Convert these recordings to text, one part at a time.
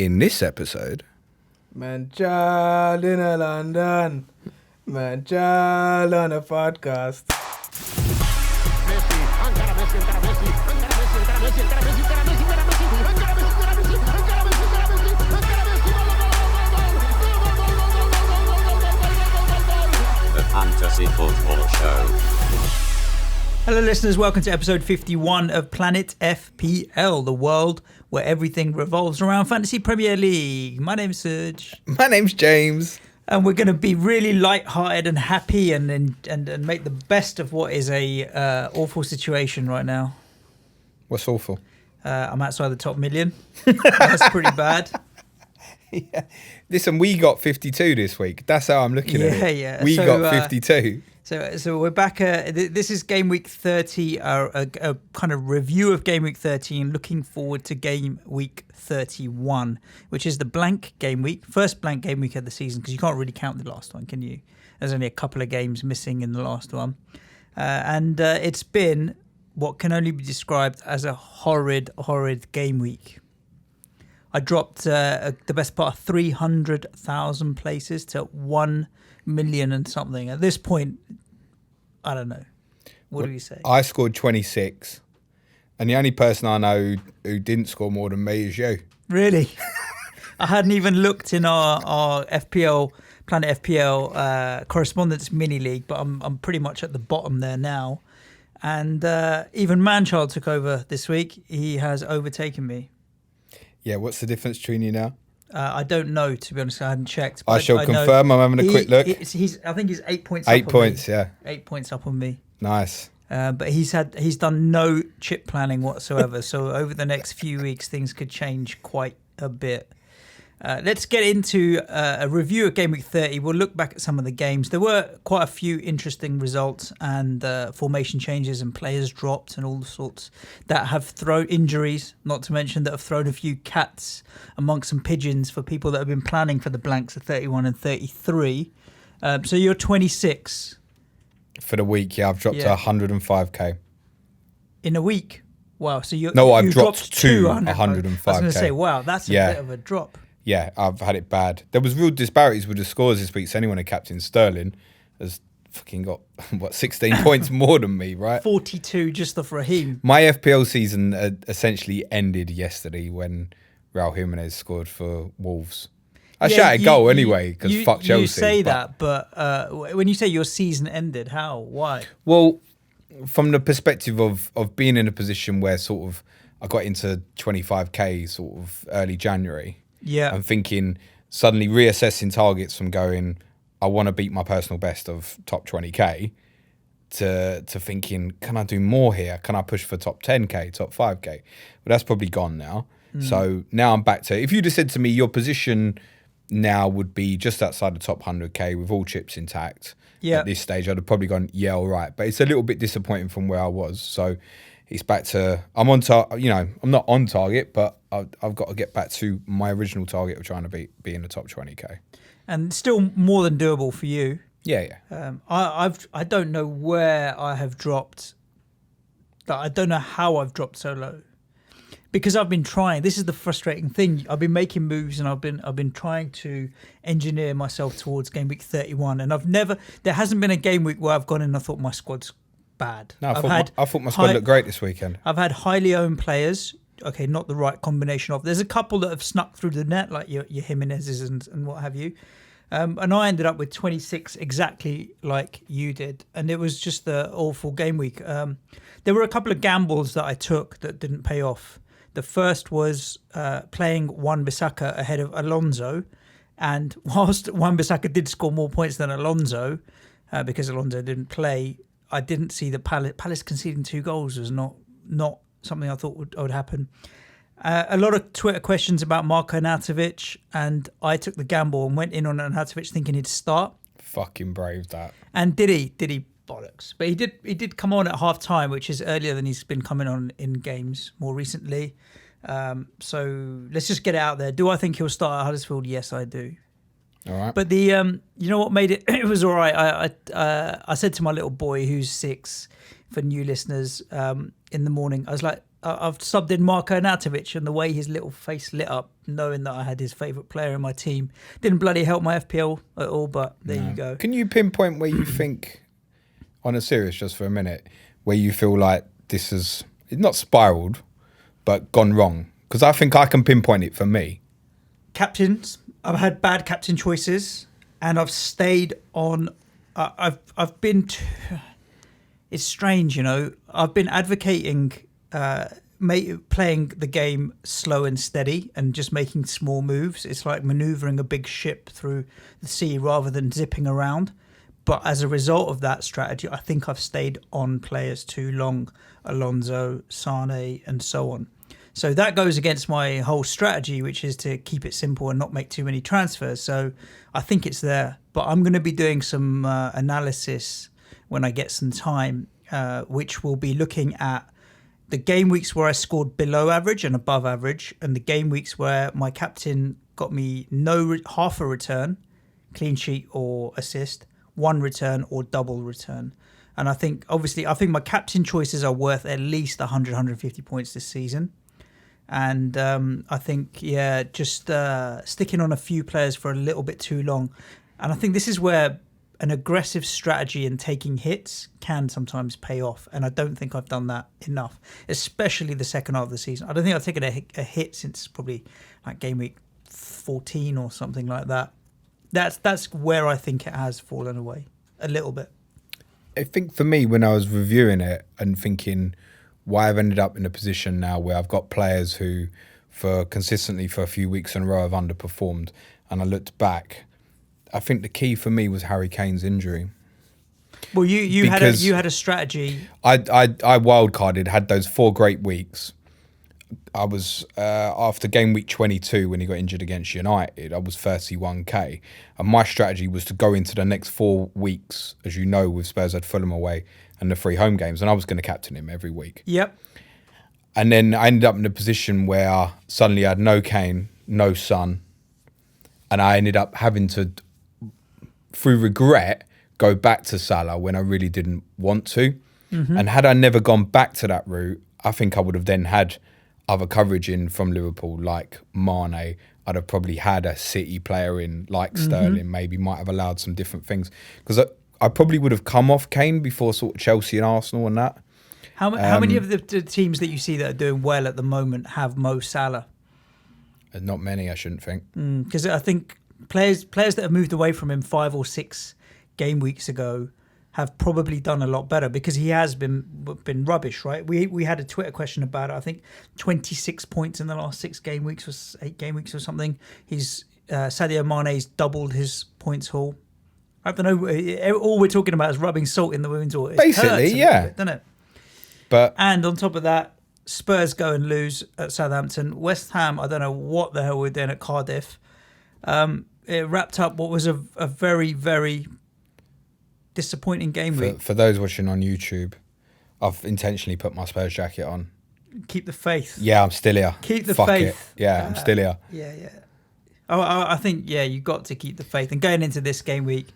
In this episode, Man child in a London, man child on a podcast. The Fantasy Football Show. Hello listeners, welcome to episode 51 of Planet FPL, the world where everything revolves around Fantasy Premier League. My name's Suj. my name's James. And we're going to be really light-hearted and happy and make the best of what is a awful situation right now. What's awful? I'm outside the top million. That's pretty bad. Yeah. Listen, we got 52 this week. That's how I'm looking at it. Yeah. We got 52. So we're back. This is Gameweek 30, a kind of review of Gameweek 30 and looking forward to Gameweek 31, which is the blank game week, first blank game week of the season, because you can't really count the last one, can you? There's only a couple of games missing in the last one. And it's been what can only be described as a horrid game week. I dropped the best part of 300,000 places to 1 million and something. At this point, I don't know. What do you say? I scored 26. And the only person I know who didn't score more than me is you. Really? I hadn't even looked in our FPL, Planet FPL correspondence mini league, but I'm pretty much at the bottom there now. And even Manchild took over this week. He has overtaken me. Yeah, what's the difference between you now? I don't know, to be honest. I hadn't checked. I shall confirm. I'm having a quick look. I think he's 8 points. 8 points, yeah. 8 points up on me. Nice. But he's done no chip planning whatsoever. So over the next few weeks, things could change quite a bit. Let's get into a review of Game Week 30. We'll look back at some of the games. There were quite a few interesting results and formation changes and players dropped and all sorts that have thrown injuries, not to mention that have thrown a few cats amongst some pigeons for people that have been planning for the blanks of 31 and 33. So you're 26. For the week, yeah, I've dropped to 105k. In a week? Wow. So I've dropped to 105k. 105k. I was going to say, wow, that's a bit of a drop. Yeah, I've had it bad. There was real disparities with the scores this week. So anyone who captained Sterling has fucking got, 16 points more than me, right? 42 just off Raheem. My FPL season essentially ended yesterday when Raul Jimenez scored for Wolves. I shot a goal anyway because fuck Chelsea. You say that, but when you say your season ended, how? Why? Well, from the perspective of being in a position where sort of I got into 25k sort of early January. Yeah. I'm thinking, suddenly reassessing targets from going, I want to beat my personal best of top 20k to thinking, can I do more here? Can I push for top 10k, top 5k? But that's probably gone now. So now I'm back to, if you'd have said to me, your position now would be just outside the top 100k with all chips intact at this stage, I'd have probably gone, yeah, all right. But it's a little bit disappointing from where I was. So it's back to, I'm not on target, but I've got to get back to my original target of trying to be in the top 20k. And still more than doable for you. Yeah. I don't know where I have dropped. I don't know how I've dropped so low. Because I've been trying. This is the frustrating thing. I've been making moves and I've been trying to engineer myself towards Game Week 31. And there hasn't been a game week where I've gone in and I thought my squad's bad. No, I thought my squad looked great this weekend. I've had highly owned players. Okay, not the right combination of. There's a couple that have snuck through the net, like your Jimenez's and what have you. And I ended up with 26 exactly like you did. And it was just the awful game week. There were a couple of gambles that I took that didn't pay off. The first was playing Wan-Bissaka ahead of Alonso. And whilst Wan-Bissaka did score more points than Alonso, because Alonso didn't play, I didn't see the Palace conceding 2 goals was not something I thought would happen. A lot of Twitter questions about Marko Arnautovic, and I took the gamble and went in on Arnautovic thinking he'd start. Fucking brave that. And did he? Bollocks. But he did come on at half time, which is earlier than he's been coming on in games more recently. So let's just get it out there. Do I think he'll start at Huddersfield? Yes, I do. All right. But you know what made it? It was all right. I said to my little boy who's 6, for new listeners, in the morning, I was like, I've subbed in Marko Arnautovic, and the way his little face lit up, knowing that I had his favourite player in my team, didn't bloody help my FPL at all. But there you go. Can you pinpoint where you think, on a serious, just for a minute, where you feel like this has not spiraled, but gone wrong? Because I think I can pinpoint it for me. Captains, I've had bad captain choices, and I've stayed on. I've been. It's strange, you know. I've been advocating playing the game slow and steady and just making small moves. It's like manoeuvring a big ship through the sea rather than zipping around. But as a result of that strategy, I think I've stayed on players too long. Alonso, Sane, and so on. So that goes against my whole strategy, which is to keep it simple and not make too many transfers. So I think it's there. But I'm going to be doing some analysis when I get some time, which will be looking at the game weeks where I scored below average and above average, and the game weeks where my captain got me half a return, clean sheet or assist, one return or double return. And I think my captain choices are worth at least 100, 150 points this season. And I think, just sticking on a few players for a little bit too long. And I think this is where an aggressive strategy and taking hits can sometimes pay off. And I don't think I've done that enough, especially the second half of the season. I don't think I've taken a hit since probably like game week 14 or something like that. That's where I think it has fallen away a little bit. I think for me, when I was reviewing it and thinking why I've ended up in a position now where I've got players who consistently for a few weeks in a row have underperformed, and I looked back, I think the key for me was Harry Kane's injury. Well, you had a strategy. I wildcarded, had those 4 great weeks. I was after game week 22 when he got injured against United, I was 31k, and my strategy was to go into the next 4 weeks, as you know, with Spurs had Fulham away and the 3 home games, and I was going to captain him every week. Yep. And then I ended up in a position where suddenly I had no Kane, no Son, and I ended up having to, through regret, go back to Salah when I really didn't want to. Mm-hmm. And had I never gone back to that route, I think I would have then had other coverage in from Liverpool, like Mane. I'd have probably had a City player in, like Sterling, maybe might have allowed some different things. Because I probably would have come off Kane before sort of Chelsea and Arsenal and that. How many of the teams that you see that are doing well at the moment have Mo Salah? Not many, I shouldn't think. Because I think players that have moved away from him 5 or 6 game weeks ago have probably done a lot better, because he has been rubbish, right? We had a Twitter question about it. I think 26 points in the last 6 game weeks or 8 game weeks or something. He's Sadio Mane's doubled his points haul. I don't know. All we're talking about is rubbing salt in the wound's water. Basically, yeah, doesn't it? And on top of that, Spurs go and lose at Southampton. West Ham, I don't know what the hell we're doing at Cardiff. It wrapped up what was a very, very disappointing game week. For those watching on YouTube, I've intentionally put my Spurs jacket on. Keep the faith. Yeah, I'm still here. Keep the Fuck faith. It. Yeah, I'm still here. Yeah. I think, you got to keep the faith. And going into this game week,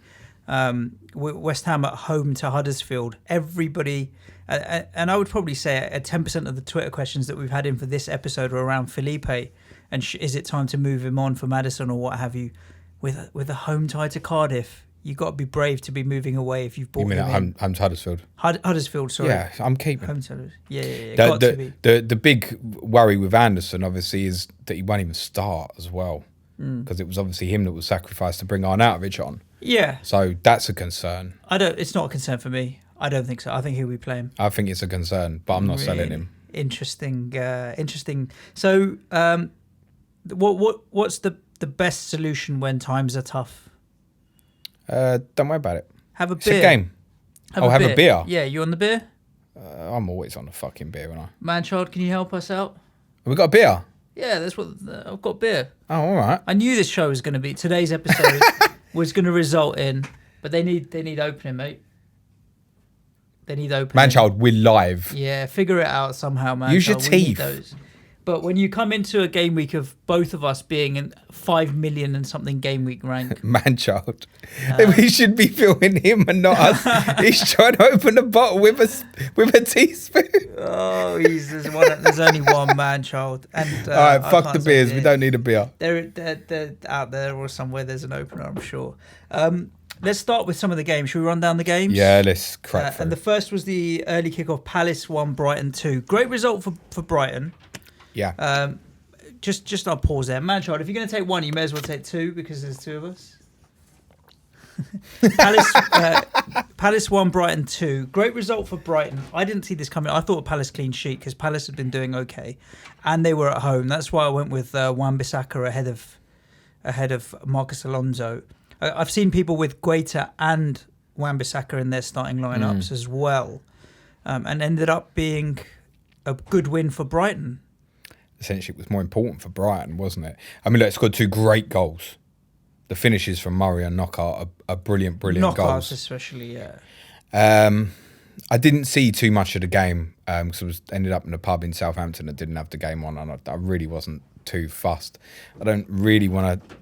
West Ham at home to Huddersfield, everybody, and I would probably say 10% of the Twitter questions that we've had in for this episode are around Felipe, and is it time to move him on for Maddison or what have you? With a home tie to Cardiff, you've got to be brave to be moving away if you've bought him in. Home to Huddersfield? Huddersfield, sorry. Yeah, I'm keeping. Home to Huddersfield. Yeah. The big worry with Anderson, obviously, is that he won't even start as well. Because it was obviously him that was sacrificed to bring Arnautovic on. Yeah. So that's a concern. It's not a concern for me. I don't think so. I think he'll be playing. I think it's a concern, but I'm not selling him. Interesting. So, what's the best solution when times are tough? Don't worry about it. Have a beer. It's a game. Have a beer. Yeah, you on the beer? I'm always on the fucking beer, aren't I? Manchild, can you help us out? Have we got a beer? Yeah, that's what I've got beer. Oh, all right. I knew this show was going to be today's episode was going to result in, but they need opening, mate. They need opening. Manchild, we're live. Yeah, figure it out somehow, man. Use your teeth. But when you come into a game week of both of us being in 5 million and something game week rank, Man-child. We should be filming him and not us. He's trying to open a bottle with a teaspoon. oh, there's only one man child. And All right, I fuck can't the say beers. it. We don't need a beer. They're out there or somewhere. There's an opener, I'm sure. Let's start with some of the games. Should we run down the games? Yeah, let's crack through. And the first was the early kickoff. Palace 1, Brighton 2. Great result for Brighton. Yeah. Just I'll pause there. Manchild, if you're going to take one, you may as well take two because there's two of us. Palace 1, Brighton 2. Great result for Brighton. I didn't see this coming. I thought Palace clean sheet because Palace had been doing okay, and they were at home. That's why I went with Wan-Bissaka ahead of Marcus Alonso. I've seen people with Guaita and Wan-Bissaka in their starting lineups as well, and ended up being a good win for Brighton. Essentially, it was more important for Brighton, wasn't it? I mean, look, it's got two great goals. The finishes from Murray and Knockout are brilliant Knockouts goals. especially, yeah. I didn't see too much of the game because I ended up in a pub in Southampton that didn't have the game on, and I really wasn't too fussed. I don't really want to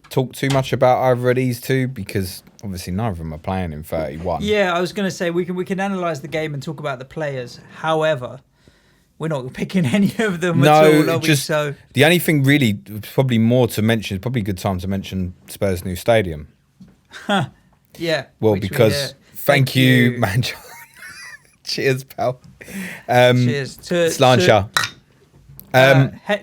talk too much about either of these two because obviously neither of them are playing in 31. Yeah, I was going to say we can analyse the game and talk about the players. However, we're not picking any of them at all, are we? So the only thing really probably more to mention, probably a good time to mention Spurs' new stadium. Yeah. Well, because thank you, man. Cheers, pal. Cheers to Slancha.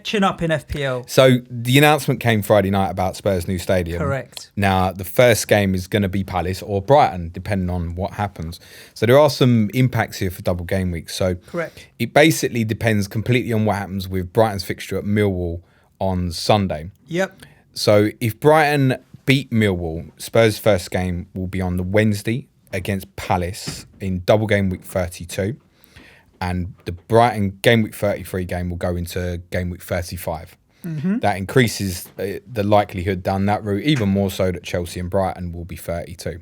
chin up in FPL. So the announcement came Friday night about Spurs' new stadium. Correct. Now, the first game is going to be Palace or Brighton, depending on what happens. So there are some impacts here for double game week. So Correct. It basically depends completely on what happens with Brighton's fixture at Millwall on Sunday. Yep. So if Brighton beat Millwall, Spurs' first game will be on the Wednesday against Palace in double game week 32. And the Brighton game week 33 game will go into game week 35. Mm-hmm. That increases the likelihood down that route, even more so that Chelsea and Brighton will be 32.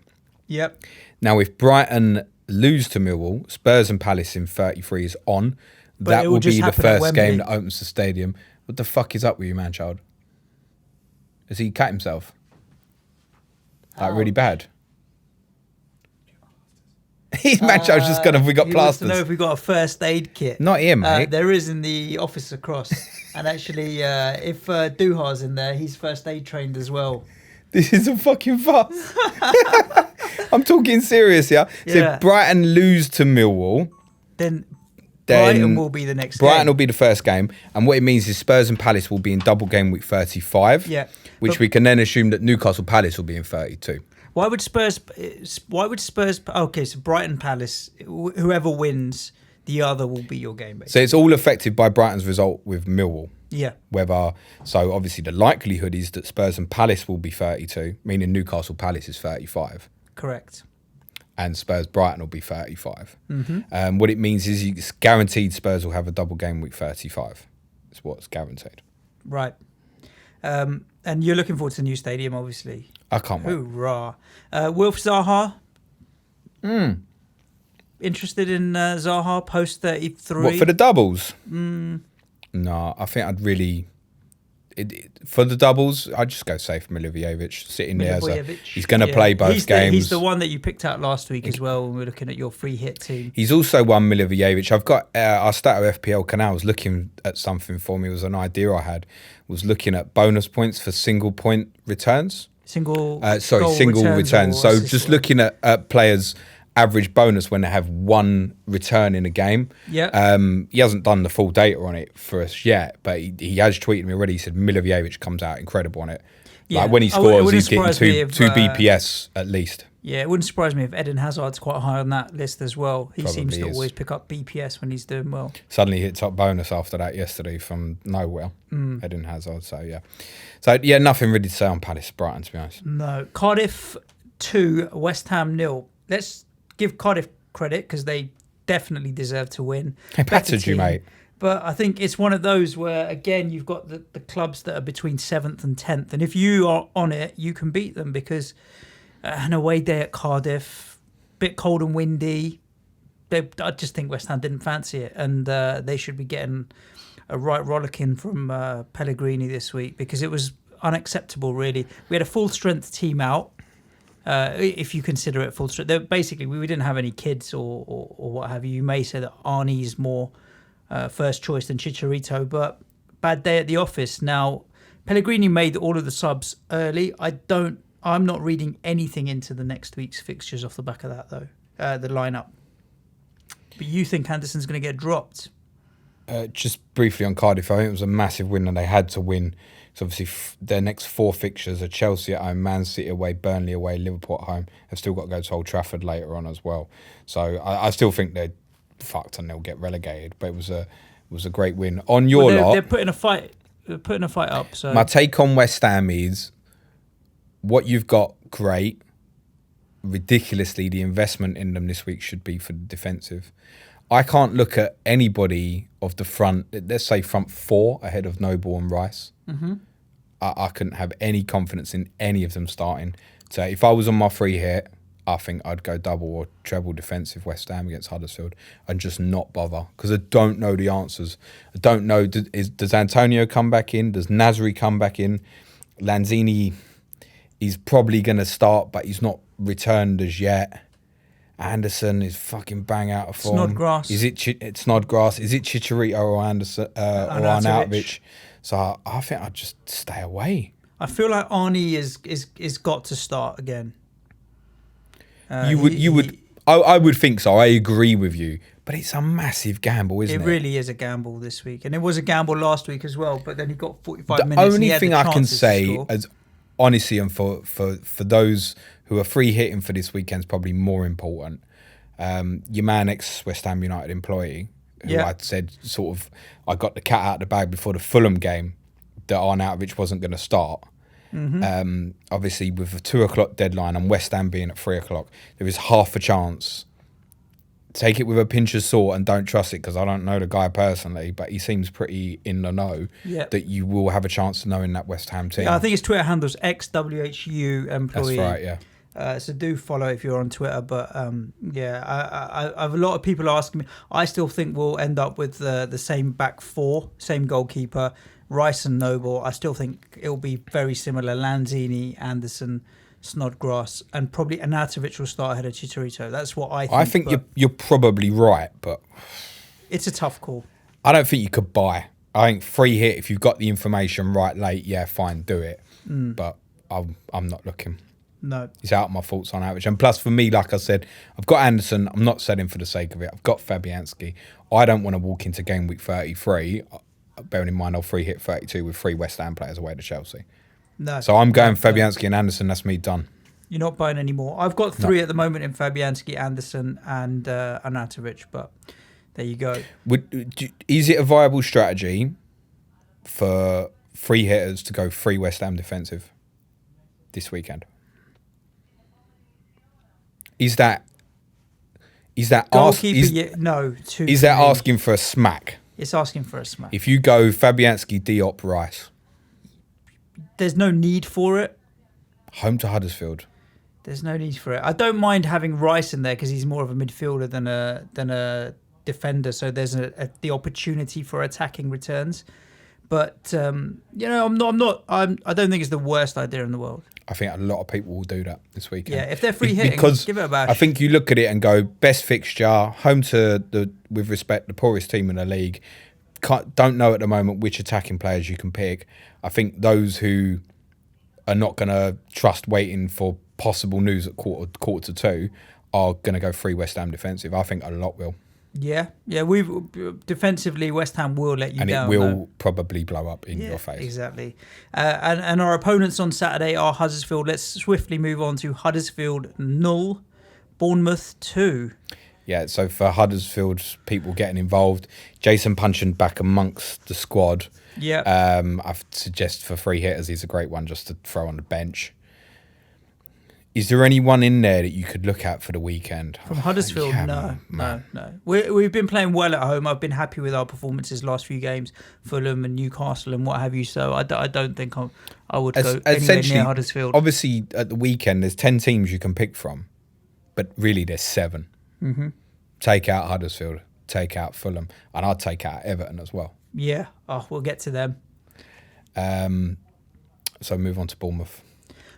Yep. Now, if Brighton lose to Millwall, Spurs and Palace in 33 is on. But that it will will just be the happen at first game Wembley. that opens the stadium. What the fuck is up with you, man, child? Has he cut himself? Like really bad? He's match. I was just gonna. We got He wants to plasters. know if we got a first aid kit. Not here, mate. There is in the office across. And actually, if Duhar's in there, he's first aid trained as well. This is a fucking farce. I'm talking serious, yeah. So Yeah. if Brighton lose to Millwall, Then then Brighton will be the next Brighton game. will be the first game, and what it means is Spurs and Palace will be in double game week 35. Yeah. Which But- we can then assume that Newcastle Palace will be in 32. Why would Spurs? Okay, so Brighton Palace. Whoever wins, the other will be your game. Basically. So it's all affected by Brighton's result with Millwall. Yeah. So obviously the likelihood is that Spurs and Palace will be 32, meaning Newcastle Palace is 35. Correct. And Spurs Brighton will be 35. Mm-hmm. What it means is it's guaranteed Spurs will have a double game week 35. It's what's guaranteed. Right. And you're looking forward to the new stadium, obviously. I can't wait. Hoorah. Wilf Zaha. Interested in Zaha post 33? What, for the doubles? No, I think I'd really... for the doubles, I'd just go safe Milivojevic, sitting there. Milivojevic. He's going to play both games. He's the one that you picked out last week as well when we were looking at your free hit team. He's also one Milivojevic. I've got our Stato FPL canal was looking at something for me. It was an idea I had. Was looking at bonus points for single point returns. Single returns. So assist. just looking at players' average bonus when they have one return in a game. Yeah. He hasn't done the full data on it for us yet, but he has tweeted me already. He said Milivojevic comes out incredible on it. Yeah. Like when he Oh, it scores, wouldn't he's getting surprise me two if, BPS at least. Yeah, it wouldn't surprise me if Eden Hazard's quite high on that list as well. He Probably seems to is. always pick up BPS when he's doing well. Suddenly hit top bonus after that yesterday from nowhere. Eden Hazard. So yeah, nothing really to say on Palace Brighton, to be honest. No. Cardiff 2, West Ham 0. Let's give Cardiff credit because they definitely deserve to win. They Better battered you, team. mate. But I think it's one of those where, again, you've got the clubs that are between 7th and 10th. And if you are on it, you can beat them because an away day at Cardiff, bit cold and windy. I just think West Ham didn't fancy it. And they should be getting right rollicking from Pellegrini this week, because it was unacceptable, really. We had a full strength team out, if you consider it full strength. Basically, we didn't have any kids or what have you. You may say that Arnie's more first choice than Chicharito, but bad day at the office. Now, Pellegrini made all of the subs early. I'm not reading anything into the next week's fixtures off the back of that, though, the lineup. But you think Anderson's going to get dropped? Just briefly on Cardiff, I think it was a massive win and they had to win. So obviously their next 4 fixtures are Chelsea at home, Man City away, Burnley away, Liverpool at home. They've still got to go to Old Trafford later on as well. So I still think they're fucked and they'll get relegated. But it was a great win. On your lot, they're putting a fight. They're putting a fight up. So my take on West Ham is what you've got, great. Ridiculously, the investment in them this week should be for the defensive. I can't look at anybody of the front, let's say front 4 ahead of Noble and Rice. Mm-hmm. I couldn't have any confidence in any of them starting. So if I was on my free hit, I think I'd go double or treble defensive West Ham against Huddersfield and just not bother, because I don't know the answers. I don't know, does Antonio come back in? Does Nasri come back in? Lanzini, he's probably going to start, but he's not returned as yet. Anderson is fucking bang out of form. Snodgrass. It's Snodgrass. Is it Chicharito or Anderson or Arnautovic? So I think I'd just stay away. I feel like Arnie is got to start again. I would think so. I agree with you, but it's a massive gamble, isn't it? It really is a gamble this week, and it was a gamble last week as well. But then he got 45 minutes. The only thing I can say, as honestly, and for those who are free hitting for this weekend, is probably more important. Your man, ex-West Ham United employee, who I'd said I got the cat out of the bag before the Fulham game that Arnautovic wasn't going to start. Mm-hmm. Obviously, with a 2:00 deadline and West Ham being at 3:00, there is half a chance. Take it with a pinch of salt and don't trust it, because I don't know the guy personally, but he seems pretty in the know that you will have a chance to know in that West Ham team. Yeah, I think his Twitter handle's ex-WHU employee. That's right, yeah. So do follow if you're on Twitter. But I have a lot of people asking me. I still think we'll end up with the same back 4, same goalkeeper, Rice and Noble. I still think it'll be very similar. Lanzini, Anderson, Snodgrass, and probably Arnautovic will start ahead of Chicharito. That's what I think. I think you're probably right, but it's a tough call. I don't think you could buy. I think free hit, if you've got the information right late, yeah, fine, do it. But I'm not looking. No. It's out of my thoughts on average. And plus, for me, like I said, I've got Anderson. I'm not selling for the sake of it. I've got Fabianski. I don't want to walk into game week 33, bearing in mind I'll free hit 32 with 3 West Ham players away to Chelsea. No. So I'm going Fabianski and Anderson. That's me done. You're not buying any more. I've got 3 at the moment in Fabianski, Anderson, and Arnautovic, but there you go. Is it a viable strategy for free hitters to go 3 West Ham defensive this weekend? Is that asking for a smack? It's asking for a smack. If you go Fabianski, Diop, Rice, there's no need for it. Home to Huddersfield. There's no need for it. I don't mind having Rice in there because he's more of a midfielder than a defender. So there's the opportunity for attacking returns. But I don't think it's the worst idea in the world. I think a lot of people will do that this weekend. Yeah, if they're free hitting, give it a bash. I think you look at it and go, best fixture, home to with respect, the poorest team in the league. Don't know at the moment which attacking players you can pick. I think those who are not going to trust waiting for possible news at quarter to 2 are going to go 3 West Ham defensive. I think a lot will. Yeah. Defensively, West Ham will let you down. And it will probably blow up in your face. Exactly. And our opponents on Saturday are Huddersfield. Let's swiftly move on to Huddersfield 0, Bournemouth 2. Yeah, so for Huddersfield, people getting involved, Jason Puncheon back amongst the squad. Yeah. I suggest for free hitters, he's a great one just to throw on the bench. Is there anyone in there that you could look at for the weekend? From Huddersfield, no. We've been playing well at home. I've been happy with our performances last few games, Fulham and Newcastle and what have you. So I don't think I would go anywhere near Huddersfield. Obviously, at the weekend, there's 10 teams you can pick from, but really there's 7. Mm-hmm. Take out Huddersfield, take out Fulham, and I'd take out Everton as well. Yeah. Oh, we'll get to them. So move on to Bournemouth.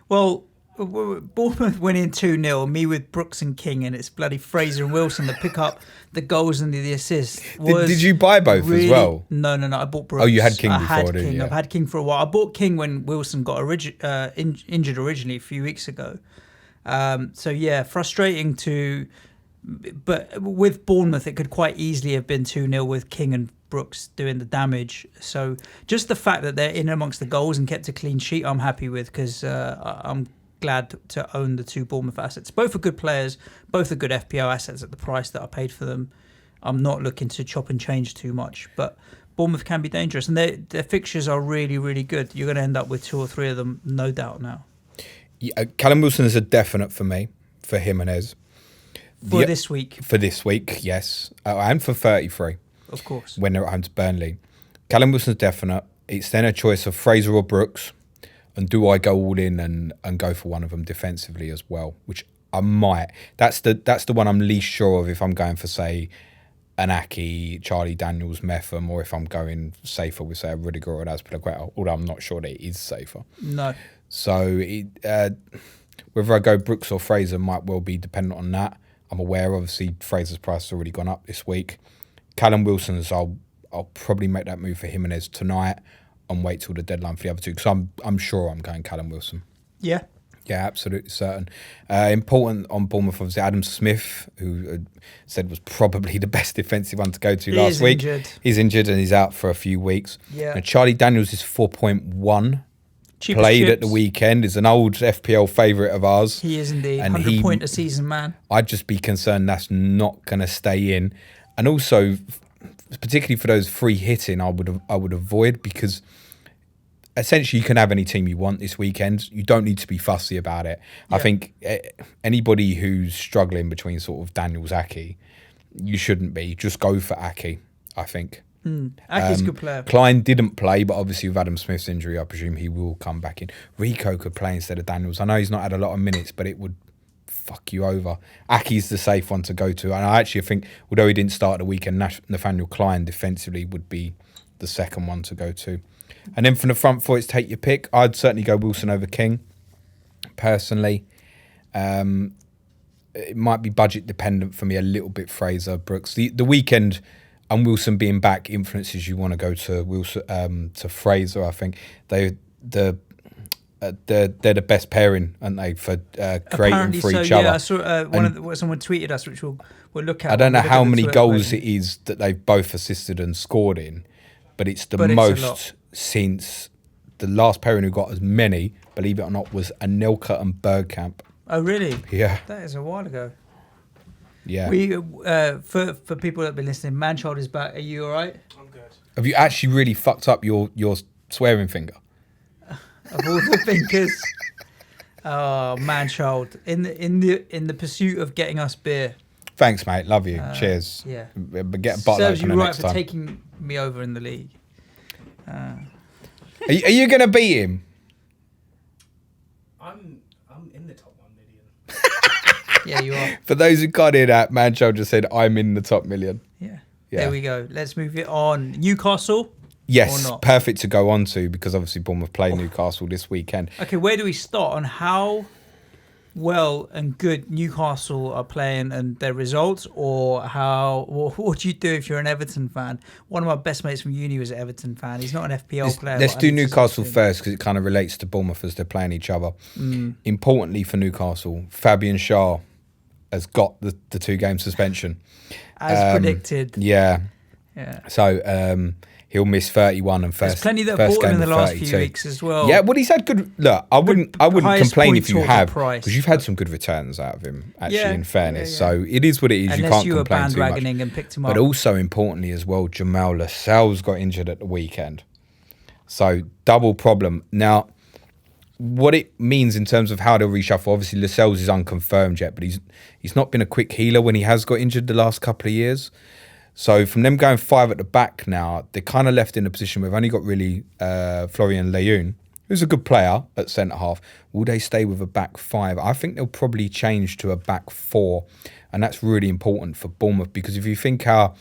Well, Bournemouth winning 2-0, me with Brooks and King, and it's bloody Fraser and Wilson that pick up the goals and the assists. Did you buy both as well? No. I bought Brooks. Oh, you had King I before, had didn't King. you? I've had King for a while. I bought King when Wilson got injured originally a few weeks ago. So yeah, frustrating to... But with Bournemouth, it could quite easily have been 2-0 with King and Brooks doing the damage. So just the fact that they're in amongst the goals and kept a clean sheet, I'm happy with, because I'm glad to own the two Bournemouth assets. Both are good players, both are good FPL assets at the price that I paid for them. I'm not looking to chop and change too much, but Bournemouth can be dangerous, and their fixtures are really, really good. You're going to end up with 2 or 3 of them, no doubt now. Yeah, Callum Wilson is a definite for me, for Jimenez. For this week. For this week, yes. And for 33. Of course. When they're at home to Burnley. Callum Wilson's definite. It's then a choice of Fraser or Brooks. And do I go all in and go for one of them defensively as well? Which I might. That's the one I'm least sure of if I'm going for, say, an Aki, Charlie Daniels, Metham, or if I'm going safer with, say, a Rudiger or an Azpilicueta, although I'm not sure that it is safer. No. So whether I go Brooks or Fraser might well be dependent on that. I'm aware, obviously, Fraser's price has already gone up this week. Callum Wilson's, I'll probably make that move for Jimenez tonight and wait till the deadline for the other two, because I'm sure I'm going Callum Wilson. Yeah. Yeah, absolutely certain. Important on Bournemouth, obviously, Adam Smith, who said was probably the best defensive one to go to last week. He's injured and he's out for a few weeks. Yeah. And Charlie Daniels is 4.1. Cheapest Played chips. at the weekend, is an old FPL favourite of ours. He is indeed. And 100 point a season, man. I'd just be concerned that's not going to stay in. And also, particularly for those free hitting, I would avoid, because essentially you can have any team you want this weekend. You don't need to be fussy about it. Yeah. I think anybody who's struggling between sort of Daniels, Aki, you shouldn't be. Just go for Aki, I think. Aki's a good player. Klein didn't play, but obviously with Adam Smith's injury, I presume he will come back in. Rico could play instead of Daniels. I know he's not had a lot of minutes, but it would fuck you over. Aki's the safe one to go to. And I actually think, although he didn't start the weekend, Nathaniel Klein defensively would be the second one to go to. And then from the front four, it's take your pick. I'd certainly go Wilson over King, personally. It might be budget dependent for me a little bit, Fraser, Brooks. The weekend and Wilson being back influences you want to go to Wilson, to Fraser. I think they're the best pairing, aren't they, for creating Apparently for so, each other. Yeah, I saw someone tweeted us, which we'll look at. I don't know how many goals Twitter. it is that they've both assisted and scored in, but it's the But it's a most lot. since the last pairing who got as many, believe it or not, was Anelka and Bergkamp. Oh, really? Yeah. That is a while ago. Yeah. We for people that have been listening, Manchild is back. Are you all right? I'm good. Have you actually really fucked up your swearing finger? Of all the fingers. Oh, Manchild. In the pursuit of getting us beer. Thanks, mate. Love you. Cheers. Yeah. But get a bottle Serves you opener right next for time. taking me over in the league. Are you going to beat him? I'm in the top 1 million. Yeah, you are. For those who can't hear that, Manchild just said, I'm in the top million. Yeah. Yeah. There we go. Let's move it on. Newcastle. Yes, Or not? perfect to go on to, because obviously Bournemouth play Newcastle this weekend. Okay, where do we start on how well and good Newcastle are playing and their results, or what do you do if you're an Everton fan? One of my best mates from uni was an Everton fan. He's not an FPL player. Let's but I do need to Newcastle switch him. first, because it kind of relates to Bournemouth as they're playing each other. Importantly for Newcastle, Fabian Schär has got the 2-game suspension. As predicted. Yeah. Yeah. So he'll miss 31 and There's first plenty that first bought him in game the of last 32. few weeks as well. Yeah, well, he's had good. Look, I wouldn't highest complain point if you towards have, the price. because you've had some good returns out of him. Actually, Yeah, in fairness, yeah, yeah. so it is what it is. Unless you can't you were complain too much. bandwagoning and picked him But up. also importantly as well, Jamal Lascelles got injured at the weekend, so double problem. Now, what it means in terms of how they'll reshuffle, obviously Lascelles is unconfirmed yet, but he's not been a quick healer when he has got injured the last couple of years. So from them going 5 at the back now, they're kind of left in a position where they've only got really Florian Lejeune, who's a good player at centre-half. Will they stay with a back 5? I think they'll probably change to a back 4, and that's really important for Bournemouth, because if you think how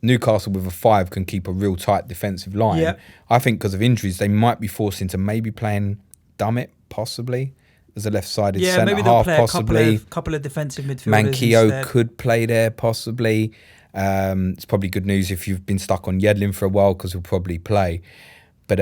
Newcastle with a 5 can keep a real tight defensive line. Yeah. I think because of injuries, they might be forced into maybe playing Dummett, possibly, as a left-sided Yeah, centre maybe they'll half, play possibly. a couple of defensive midfielders Manquillo instead. could play there, possibly. It's probably good news if you've been stuck on Yedlin for a while, because he'll probably play. But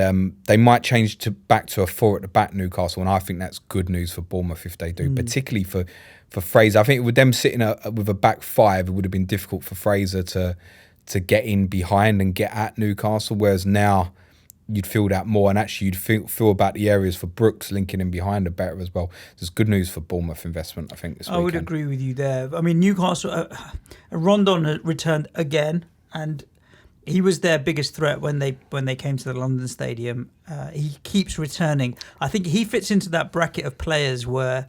they might change back to a 4 at the back, Newcastle, and I think that's good news for Bournemouth if they do, particularly for Fraser. I think with them sitting with a back 5, it would have been difficult for Fraser to get in behind and get at Newcastle, whereas now you'd feel that more, and actually you'd feel about the areas for Brooks linking in behind are better as well. So it's good news for Bournemouth investment, I think, this weekend. I would agree with you there. I mean, Newcastle, Rondon returned again, and he was their biggest threat when they came to the London Stadium. He keeps returning. I think he fits into that bracket of players where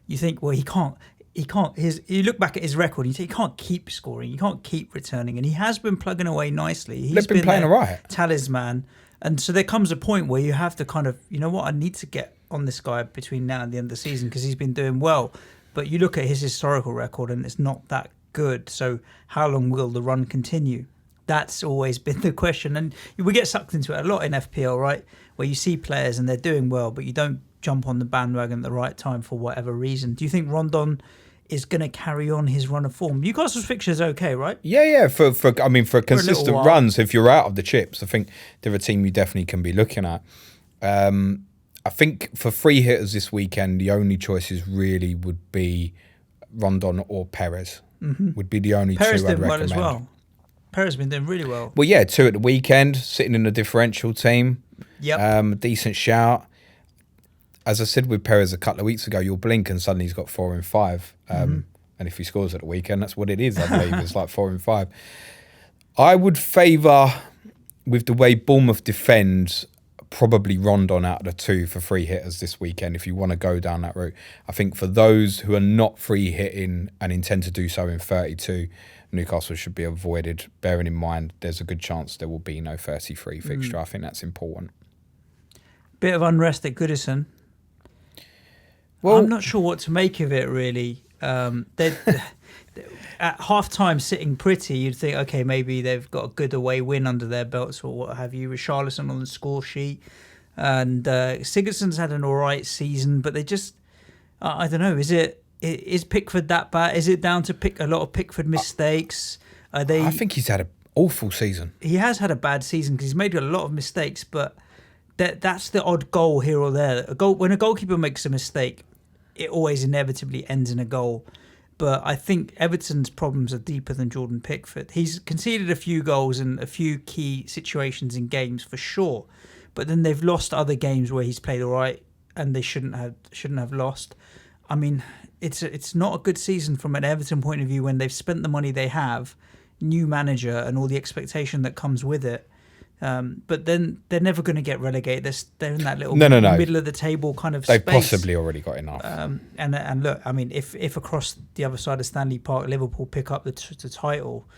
you think, well, he can't. You look back at his record and you think he can't keep scoring. He can't keep returning, and he has been plugging away nicely. He's been playing their all right. talisman, and so there comes a point where you have to kind of, you know what, I need to get on this guy between now and the end of the season because he's been doing well. But you look at his historical record and it's not that good. So how long will the run continue? That's always been the question, and we get sucked into it a lot in FPL, right? Where you see players and they're doing well, but you don't jump on the bandwagon at the right time for whatever reason. Do you think Rondon is going to carry on his run of form? Newcastle's fixture's okay, right? Yeah. For a consistent while. run. So if you're out of the chips, I think they're a team you definitely can be looking at. I think for free hitters this weekend, the only choices really would be Rondon or Perez. Would be the only Perez two I'd did well recommend. as well. Perez has been doing really well. Well, yeah, 2 at the weekend, sitting in a differential team. Yep. Decent shout. As I said with Perez a couple of weeks ago, you'll blink and suddenly he's got 4 and 5. And if he scores at the weekend, that's what it is, I believe. It's like 4 and 5. I would favour, with the way Bournemouth defends, probably Rondon out of the 2 for free hitters this weekend if you want to go down that route. I think for those who are not free hitting and intend to do so in 32, Newcastle should be avoided, bearing in mind there's a good chance there will be no 33 fixture. I think that's important. Bit of unrest at Goodison. Well, I'm not sure what to make of it, really. They're at half-time sitting pretty, you'd think, okay, maybe they've got a good away win under their belts or what have you. Richarlison on the score sheet. And Sigurdsson's had an all right season, but they just, I don't know, is Pickford that bad? Is it down to a lot of Pickford mistakes? I think he's had an awful season. He has had a bad season because he's made a lot of mistakes, but that's the odd goal here or there. When a goalkeeper makes a mistake, it always inevitably ends in a goal. But I think Everton's problems are deeper than Jordan Pickford. He's conceded a few goals in a few key situations in games for sure, but then they've lost other games where he's played all right and they shouldn't have lost. I mean, it's not a good season from an Everton point of view when they've spent the money they have, new manager and all the expectation that comes with it. But then they're never going to get relegated. They're in that little middle of the table kind of They've space. possibly already got enough. And look, I mean, if across the other side of Stanley Park, Liverpool pick up the title,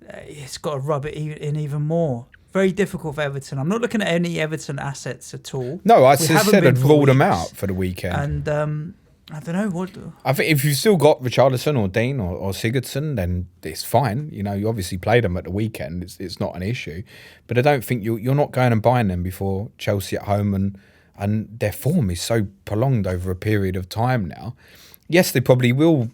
it's got to rub it in even more. Very difficult for Everton. I'm not looking at any Everton assets at all. No, I said I'd ruled them out for the weekend. And I don't know what. I think if you've still got Richarlison or Dean or Sigurdsson, then it's fine. You know, you obviously played them at the weekend. It's not an issue. But I don't think you're not going and buying them before Chelsea at home, and their form is so prolonged over a period of time now. Yes, they probably will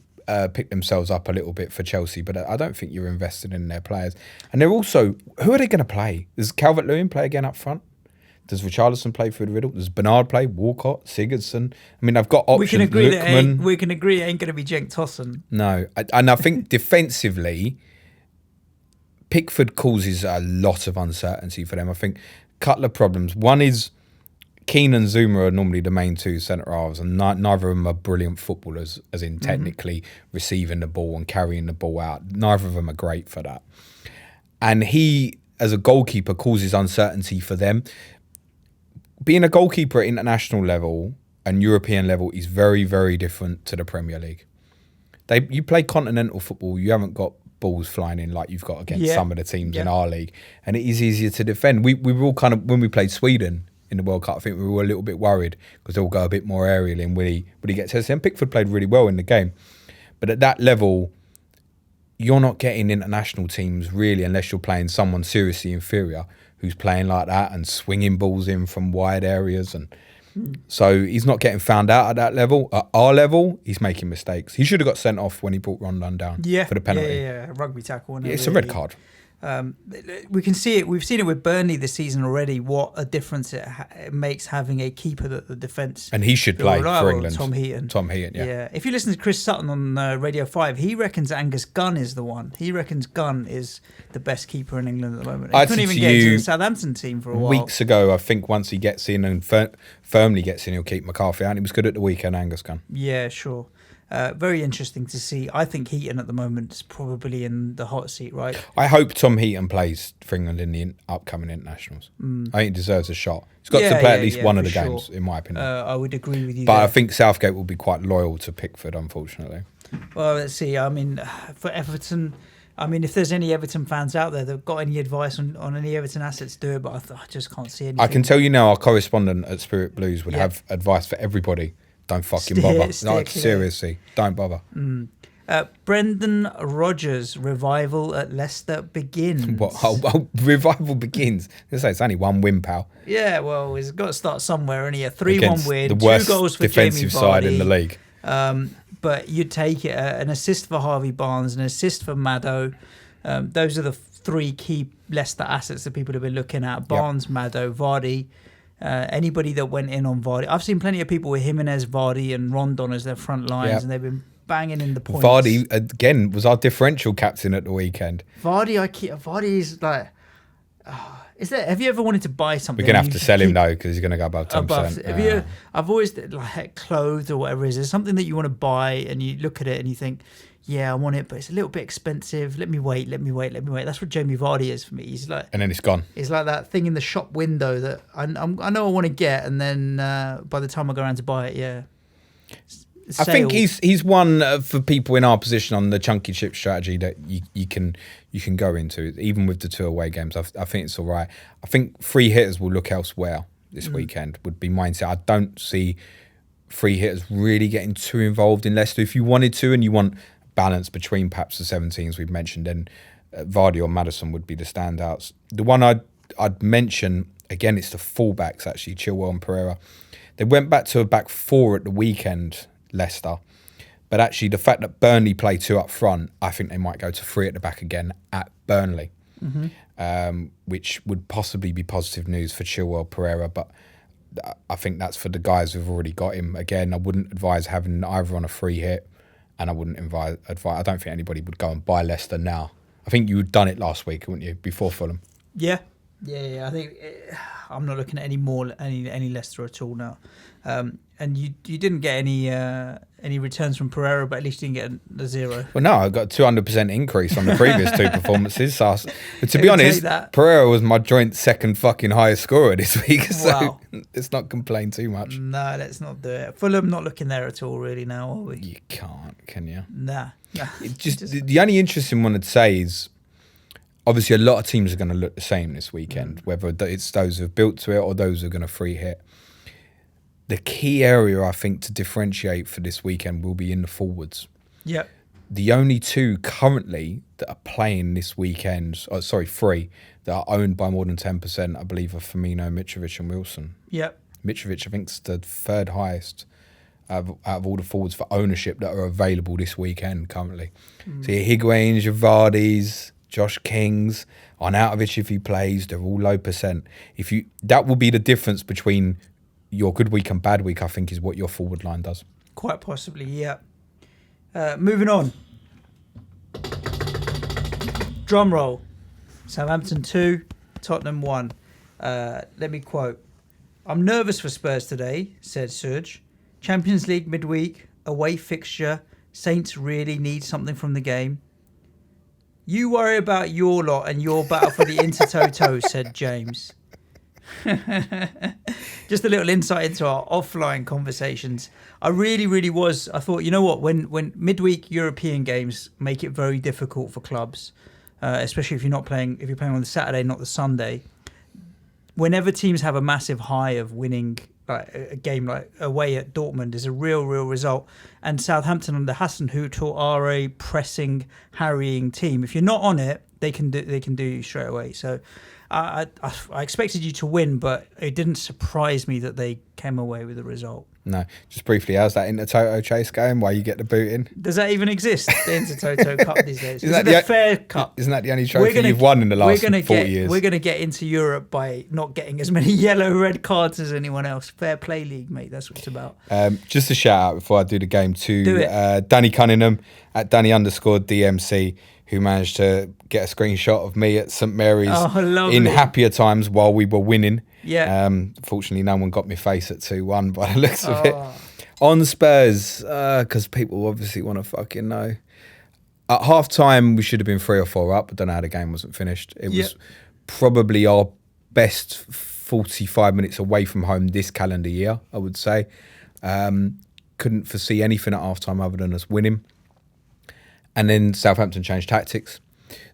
pick themselves up a little bit for Chelsea, but I don't think you're invested in their players. And they're also, who are they going to play? Does Calvert-Lewin play again up front? Does Richarlison play through the riddle? Does Bernard play? Walcott? Sigurdsson? I mean, I've got options. We can agree it ain't going to be Cenk Tosun. No. And I think defensively, Pickford causes a lot of uncertainty for them. I think a couple of problems. One is Keane and Zuma are normally the main 2 centre-halves, and neither of them are brilliant footballers, as in technically receiving the ball and carrying the ball out. Neither of them are great for that. And he, as a goalkeeper, causes uncertainty for them. Being a goalkeeper at international level and European level is very, very different to the Premier League. You play continental football, you haven't got balls flying in like you've got against some of the teams in our league, and it is easier to defend. We were all kind of, when we played Sweden in the World Cup, I think we were a little bit worried because they'll go a bit more aerial in will he get tested. And Pickford played really well in the game, but at that level, you're not getting international teams really unless you're playing someone seriously inferior who's playing like that and swinging balls in from wide areas. And so he's not getting found out at that level. At our level, he's making mistakes. He should have got sent off when he brought Rondon down for the penalty. Yeah, rugby tackle. Yeah, it's a red card. We can see it. We've seen it with Burnley this season already. What a difference it makes having a keeper that the defence. And he should play for England. Tom Heaton. Yeah. If you listen to Chris Sutton on Radio 5, he reckons Angus Gunn is the one. He reckons Gunn is the best keeper in England at the moment. He couldn't even get into the Southampton team for a while. Weeks ago, I think once he gets in and firmly gets in, he'll keep McCarthy out. And he was good at the weekend, Angus Gunn. Yeah, sure. Very interesting to see. I think Heaton at the moment is probably in the hot seat, right? I hope Tom Heaton plays for England in the upcoming internationals. I think he deserves a shot. He's got to play at least one of the games, in my opinion. I would agree with you. But I think Southgate will be quite loyal to Pickford, unfortunately. Well, let's see. I mean, for Everton, if there's any Everton fans out there that have got any advice on any Everton assets, do it. But I just can't see anything. I can tell you now, our correspondent at Spirit Blues would have advice for everybody. Don't fucking bother. Seriously, don't bother. Brendan Rodgers revival at Leicester begins. What? Revival begins. It's only one win, pal. Yeah, well, he's got to start somewhere. Only a 3-1 win, the worst 2 goals for defensive Jamie side Vardy. in the league. But you'd take it. An assist for Harvey Barnes, an assist for Maddo. Those are the 3 key Leicester assets that people have been looking at. Barnes, Maddo, Vardy. Anybody that went in on Vardy. I've seen plenty of people with Jimenez, Vardy and Rondon as their front lines, and they've been banging in the points. Vardy, again, was our differential captain at the weekend. Vardy is like... have you ever wanted to buy something? We're going to have to sell him, though, because he's going to go above 10%. I've always, like clothes or whatever it is, there's something that you want to buy and you look at it and you think, yeah, I want it, but it's a little bit expensive. Let me wait. That's what Jamie Vardy is for me. He's like, and then it's gone. He's like that thing in the shop window that I know I want to get, and then by the time I go around to buy it, I think he's one for people in our position on the chunky chip strategy that you can go into, even with the 2 away games. I think it's all right. I think free hitters will look elsewhere this weekend. Would be mindset. I don't see free hitters really getting too involved in Leicester. If you wanted to, and you want balance between perhaps the 17s we've mentioned, then Vardy or Maddison would be the standouts. The one I'd mention, again, it's the fullbacks actually, Chilwell and Pereira. They went back to a back 4 at the weekend, Leicester. But actually the fact that Burnley play 2 up front, I think they might go to 3 at the back again at Burnley, which would possibly be positive news for Chilwell, Pereira. But I think that's for the guys who've already got him. Again, I wouldn't advise having either on a free hit. And I wouldn't advise. I don't think anybody would go and buy Leicester now. I think you had done it last week, wouldn't you? Before Fulham. Yeah. I think I'm not looking at any Leicester at all now. And you didn't get any returns from Pereira, but at least you didn't get a 0. Well, no, I got a 200% increase on the previous 2 performances. So but to be honest, Pereira was my joint second fucking highest scorer this week. So let's not complain too much. No, let's not do it. Fulham not looking there at all really now, are we? You can't, can you? Nah. The only interesting one I'd say is, obviously a lot of teams are going to look the same this weekend, whether it's those who've built to it or those who are going to free hit. The key area, I think, to differentiate for this weekend will be in the forwards. Yep. The only 2 currently that are playing this weekend, 3, that are owned by more than 10%, I believe, are Firmino, Mitrovic and Wilson. Yep. Mitrovic, I think, is the 3rd highest out of all the forwards for ownership that are available this weekend currently. So your Higuain's, your Vardys, Josh Kings, Arnautovic if he plays, they're all low percent. That will be the difference between your good week and bad week, I think, is what your forward line does. Quite possibly, yeah. Moving on. Drum roll. Southampton 2, Tottenham 1. Let me quote. "I'm nervous for Spurs today," said Suj. "Champions League midweek, away fixture. Saints really need something from the game." "You worry about your lot and your battle for the Intertoto," said James. Just a little insight into our offline conversations. I really was. I thought, you know what? When midweek European games make it very difficult for clubs, especially if you're playing on the Saturday, not the Sunday. Whenever teams have a massive high of winning, like a game like away at Dortmund is a real result. And Southampton under Hasenhüttl are a pressing, harrying team. If you're not on it, they can do you straight away. So I expected you to win, but it didn't surprise me that they came away with the result. No, just briefly, how's that Intertoto chase going? Why you get the boot in? Does that even exist, the Intertoto Cup these days? Isn't that the fair cup? Isn't that the only trophy you've won in the last 40 years? We're going to get into Europe by not getting as many yellow, red cards as anyone else. Fair play league, mate. That's what it's about. Just a shout out before I do the game to Danny Cunningham at Danny_DMC, who managed to get a screenshot of me at St Mary's in happier times while we were winning. Yeah. Fortunately, no one got me face at 2-1 by the looks of it. On Spurs, because people obviously want to fucking know. At half time, we should have been 3 or 4 up. I don't know how the game wasn't finished. It was probably our best 45 minutes away from home this calendar year, I would say. Couldn't foresee anything at half time other than us winning. And then Southampton changed tactics.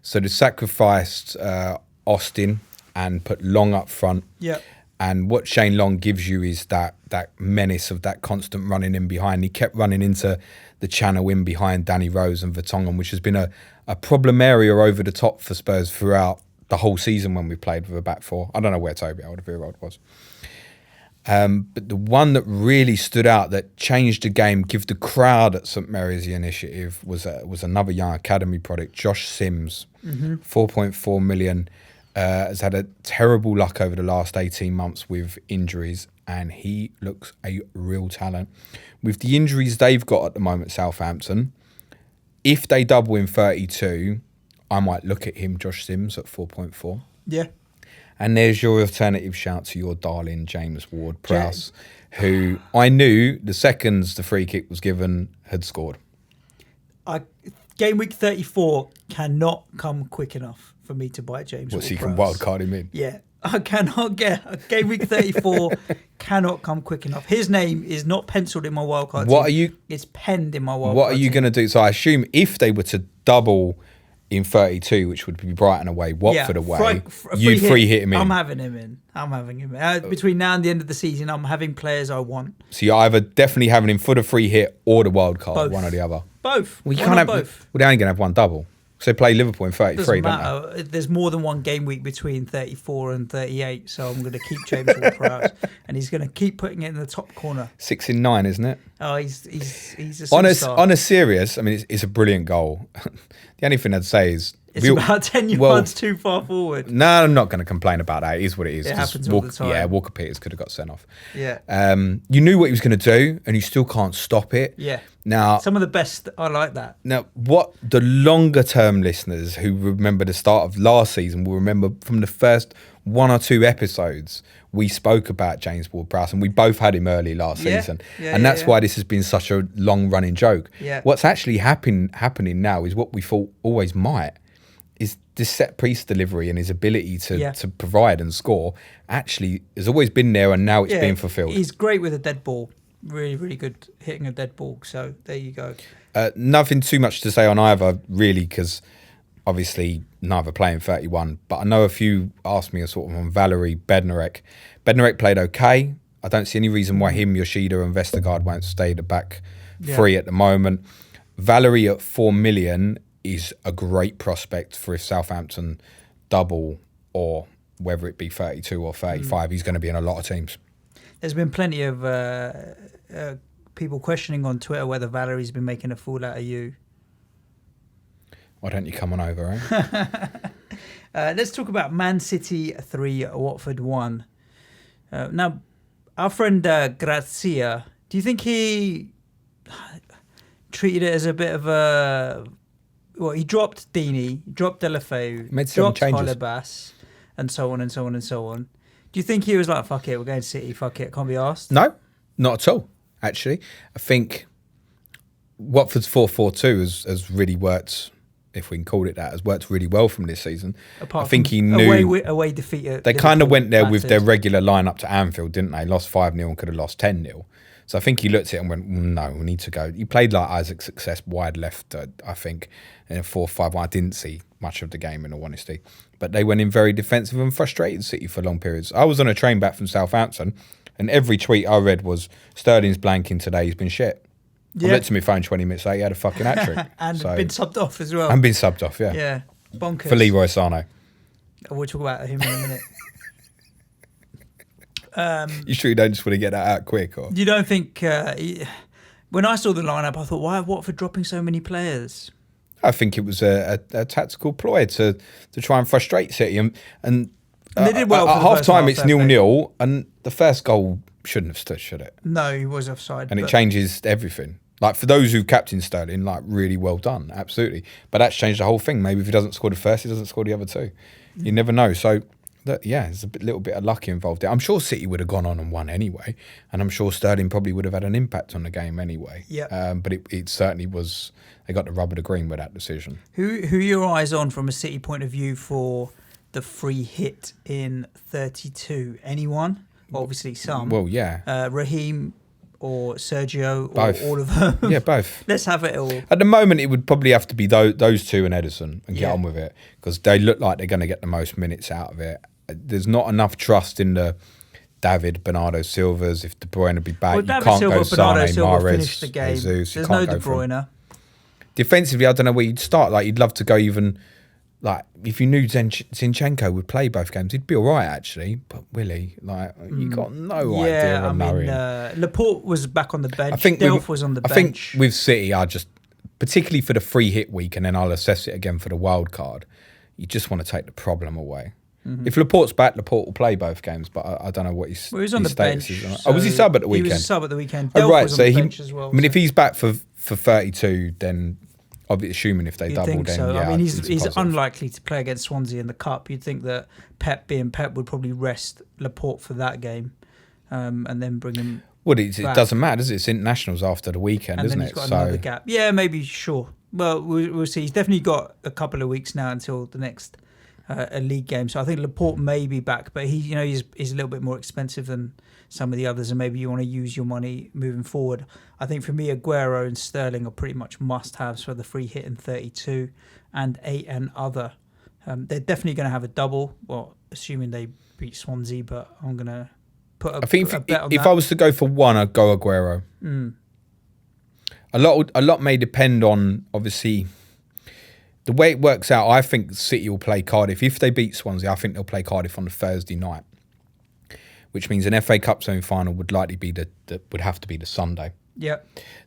So they sacrificed Austin and put Long up front. Yeah. And what Shane Long gives you is that menace of that constant running in behind. He kept running into the channel in behind Danny Rose and Vertonghen, which has been a problem area over the top for Spurs throughout the whole season when we played with a back four. I don't know where Toby Alderweireld was. But the one that really stood out, that changed the game, give the crowd at St Mary's the initiative, was another young academy product, Josh Sims, 4.4 million. Has had a terrible luck over the last 18 months with injuries, and he looks a real talent. With the injuries they've got at the moment, Southampton, if they double in 32, I might look at him, Josh Sims, at 4.4. Yeah. And there's your alternative shout to your darling James Ward-Prowse, who I knew the seconds the free kick was given had scored. Game week 34 cannot come quick enough for me to buy James Ward-Prowse. So you can wildcard him in? Yeah. I cannot get Game week 34 cannot come quick enough. His name is not penciled in my wildcard team. It's penned in my wildcard What are you going to do? So I assume if they were to double in 32, which would be Brighton away, Watford away, you'd free hit him in. I'm having him in. Between now and the end of the season, I'm having players I want. So you're either definitely having him for the free hit or the wild card, one or the other. Both. Well, you can't have both. Well, they're only going to have one double. So they play Liverpool in 33, Doesn't matter. There's more than one game week between 34 and 38, so I'm going to keep James Ward-Prowse, and he's going to keep putting it in the top corner. 6 in 9, isn't it? Oh, he's a superstar. On a serious, I mean, it's a brilliant goal. The only thing I'd say is it's about 10 yards too far forward. No, I'm not going to complain about that. It is what it is. It happens all the time. Yeah, Walker Peters could have got sent off. Yeah. You knew what he was going to do, and you still can't stop it. Yeah. Now, some of the best, I like that. Now, what the longer term listeners who remember the start of last season will remember from the first 1 or 2 episodes, we spoke about James Ward-Prowse, and we both had him early last season. And that's why this has been such a long running joke. Yeah. What's actually happening now is what we thought always might, is this set piece delivery and his ability to provide and score actually has always been there, and now it's being fulfilled. He's great with a dead ball. Really, really good hitting a dead ball. So there you go. Nothing too much to say on either, really, because obviously neither playing 31. But I know a few asked me a sort of on Valery Bednarek. Bednarek played okay. I don't see any reason why him, Yoshida and Vestergaard won't stay the back three at the moment. Valery at 4 million is a great prospect for if Southampton double, or whether it be 32 or 35, he's going to be in a lot of teams. There's been plenty of people questioning on Twitter whether Valerie's been making a fool out of you. Why don't you come on over, eh? Let's talk about Man City 3, Watford 1. Now, our friend Grazia, do you think he treated it as a bit of a... Well, he dropped Deeney, dropped Delafeu, dropped Holebas, and so on and so on and so on. Do you think he was like, fuck it, we're going to City, fuck it, can't be asked? No, not at all, actually. I think Watford's 4-4-2 has really worked, if we can call it that, has worked really well from this season. Apart I think from he knew... Away defeat at they Liverpool, kind of went there with battered. their regular lineup to Anfield, didn't they? Lost 5-0 and could have lost 10-0. So I think he looked at it and went, no, we need to go. He played like Isaac's success wide left, I think, in a 4-5-1. I didn't see much of the game, in all honesty. But they went in very defensive and frustrated City for long periods. I was on a train back from Southampton, And every tweet I read was, Sterling's blanking today, he's been shit. I Yeah. looked to my phone 20 minutes later, he had a fucking hat-trick. And been subbed off as well. And been subbed off, yeah. Yeah, bonkers. For Leroy Sane. We'll talk about him in a minute. You sure you don't just want to get that out quick? Or? You don't think... when I saw the lineup, I thought, why Watford dropping so many players? I think it was a tactical ploy to try and frustrate City. And they did well at for the first half-time, half, it's fair play. 0-0, and the first goal shouldn't have stood, should it? No, he was offside. And it but- changes everything. Like, for those who captain Sterling, like, really well done, absolutely. But that's changed the whole thing. Maybe if he doesn't score the first, he doesn't score the other two. You never know. So, there's a little bit of luck involved there. I'm sure City would have gone on and won anyway, and I'm sure Sterling probably would have had an impact on the game anyway. Yeah. But it certainly was... They got the rub of the green with that decision. Who are your eyes on from a City point of view for the free hit in 32? Anyone? Obviously some. Well, yeah. Raheem or Sergio or Both. all of them? Yeah, both. Let's have it all. At the moment, it would probably have to be those two and Edison and get Yeah. on with it, because they look like they're going to get the most minutes out of it. There's not enough trust in the David, Bernardo Silvas. If De Bruyne will be back, Well, you David can't Silva, go Bernardo Sane, Silva Mahrez, finished the game. Jesus. You There's can't no go De for him. Bruyne. Defensively, I don't know where you'd start. Like, you'd love to go even... Like, if you knew Zinchenko would play both games, he'd be all right, actually. But Willie, like, you got no idea Yeah, I of mean, knowing. Laporte was back on the bench. I think Delph was on the I bench. think with City, I just, particularly for the free hit week, and then I'll assess it again for the wild card, you just want to take the problem away. If Laporte's back, Laporte will play both games, but I don't know what his, Well, he was on his the status bench. is. Was he so sub at the He weekend? was a sub at the weekend. Oh, Delph right, was on so the he, bench as well. I mean, so if he's back for 32, then obviously assuming if they you'd double, think then so. yeah, I mean, it's he's positive. unlikely to play against Swansea in the Cup. You'd think that Pep, being Pep, would probably rest Laporte for that game and then bring him... Well, it back. doesn't matter, does it? It's internationals after the weekend, And isn't then he's it? got another gap. Yeah, maybe, sure. Well, we'll see. He's definitely got a couple of weeks now until the next a league game. So I think Laporte may be back, but he's a little bit more expensive than some of the others, and maybe you want to use your money moving forward. I think for me, Aguero and Sterling are pretty much must-haves for the free hit in 32 and 8 and other. They're definitely going to have a double, well, assuming they beat Swansea, but I'm going to put I think a bet on if that. I was to go for one, I'd go Aguero. A lot may depend on, obviously, the way it works out. I think City will play Cardiff. If they beat Swansea, I think they'll play Cardiff on the Thursday night, which means an FA Cup semi-final would likely be would have to be the Sunday. Yeah.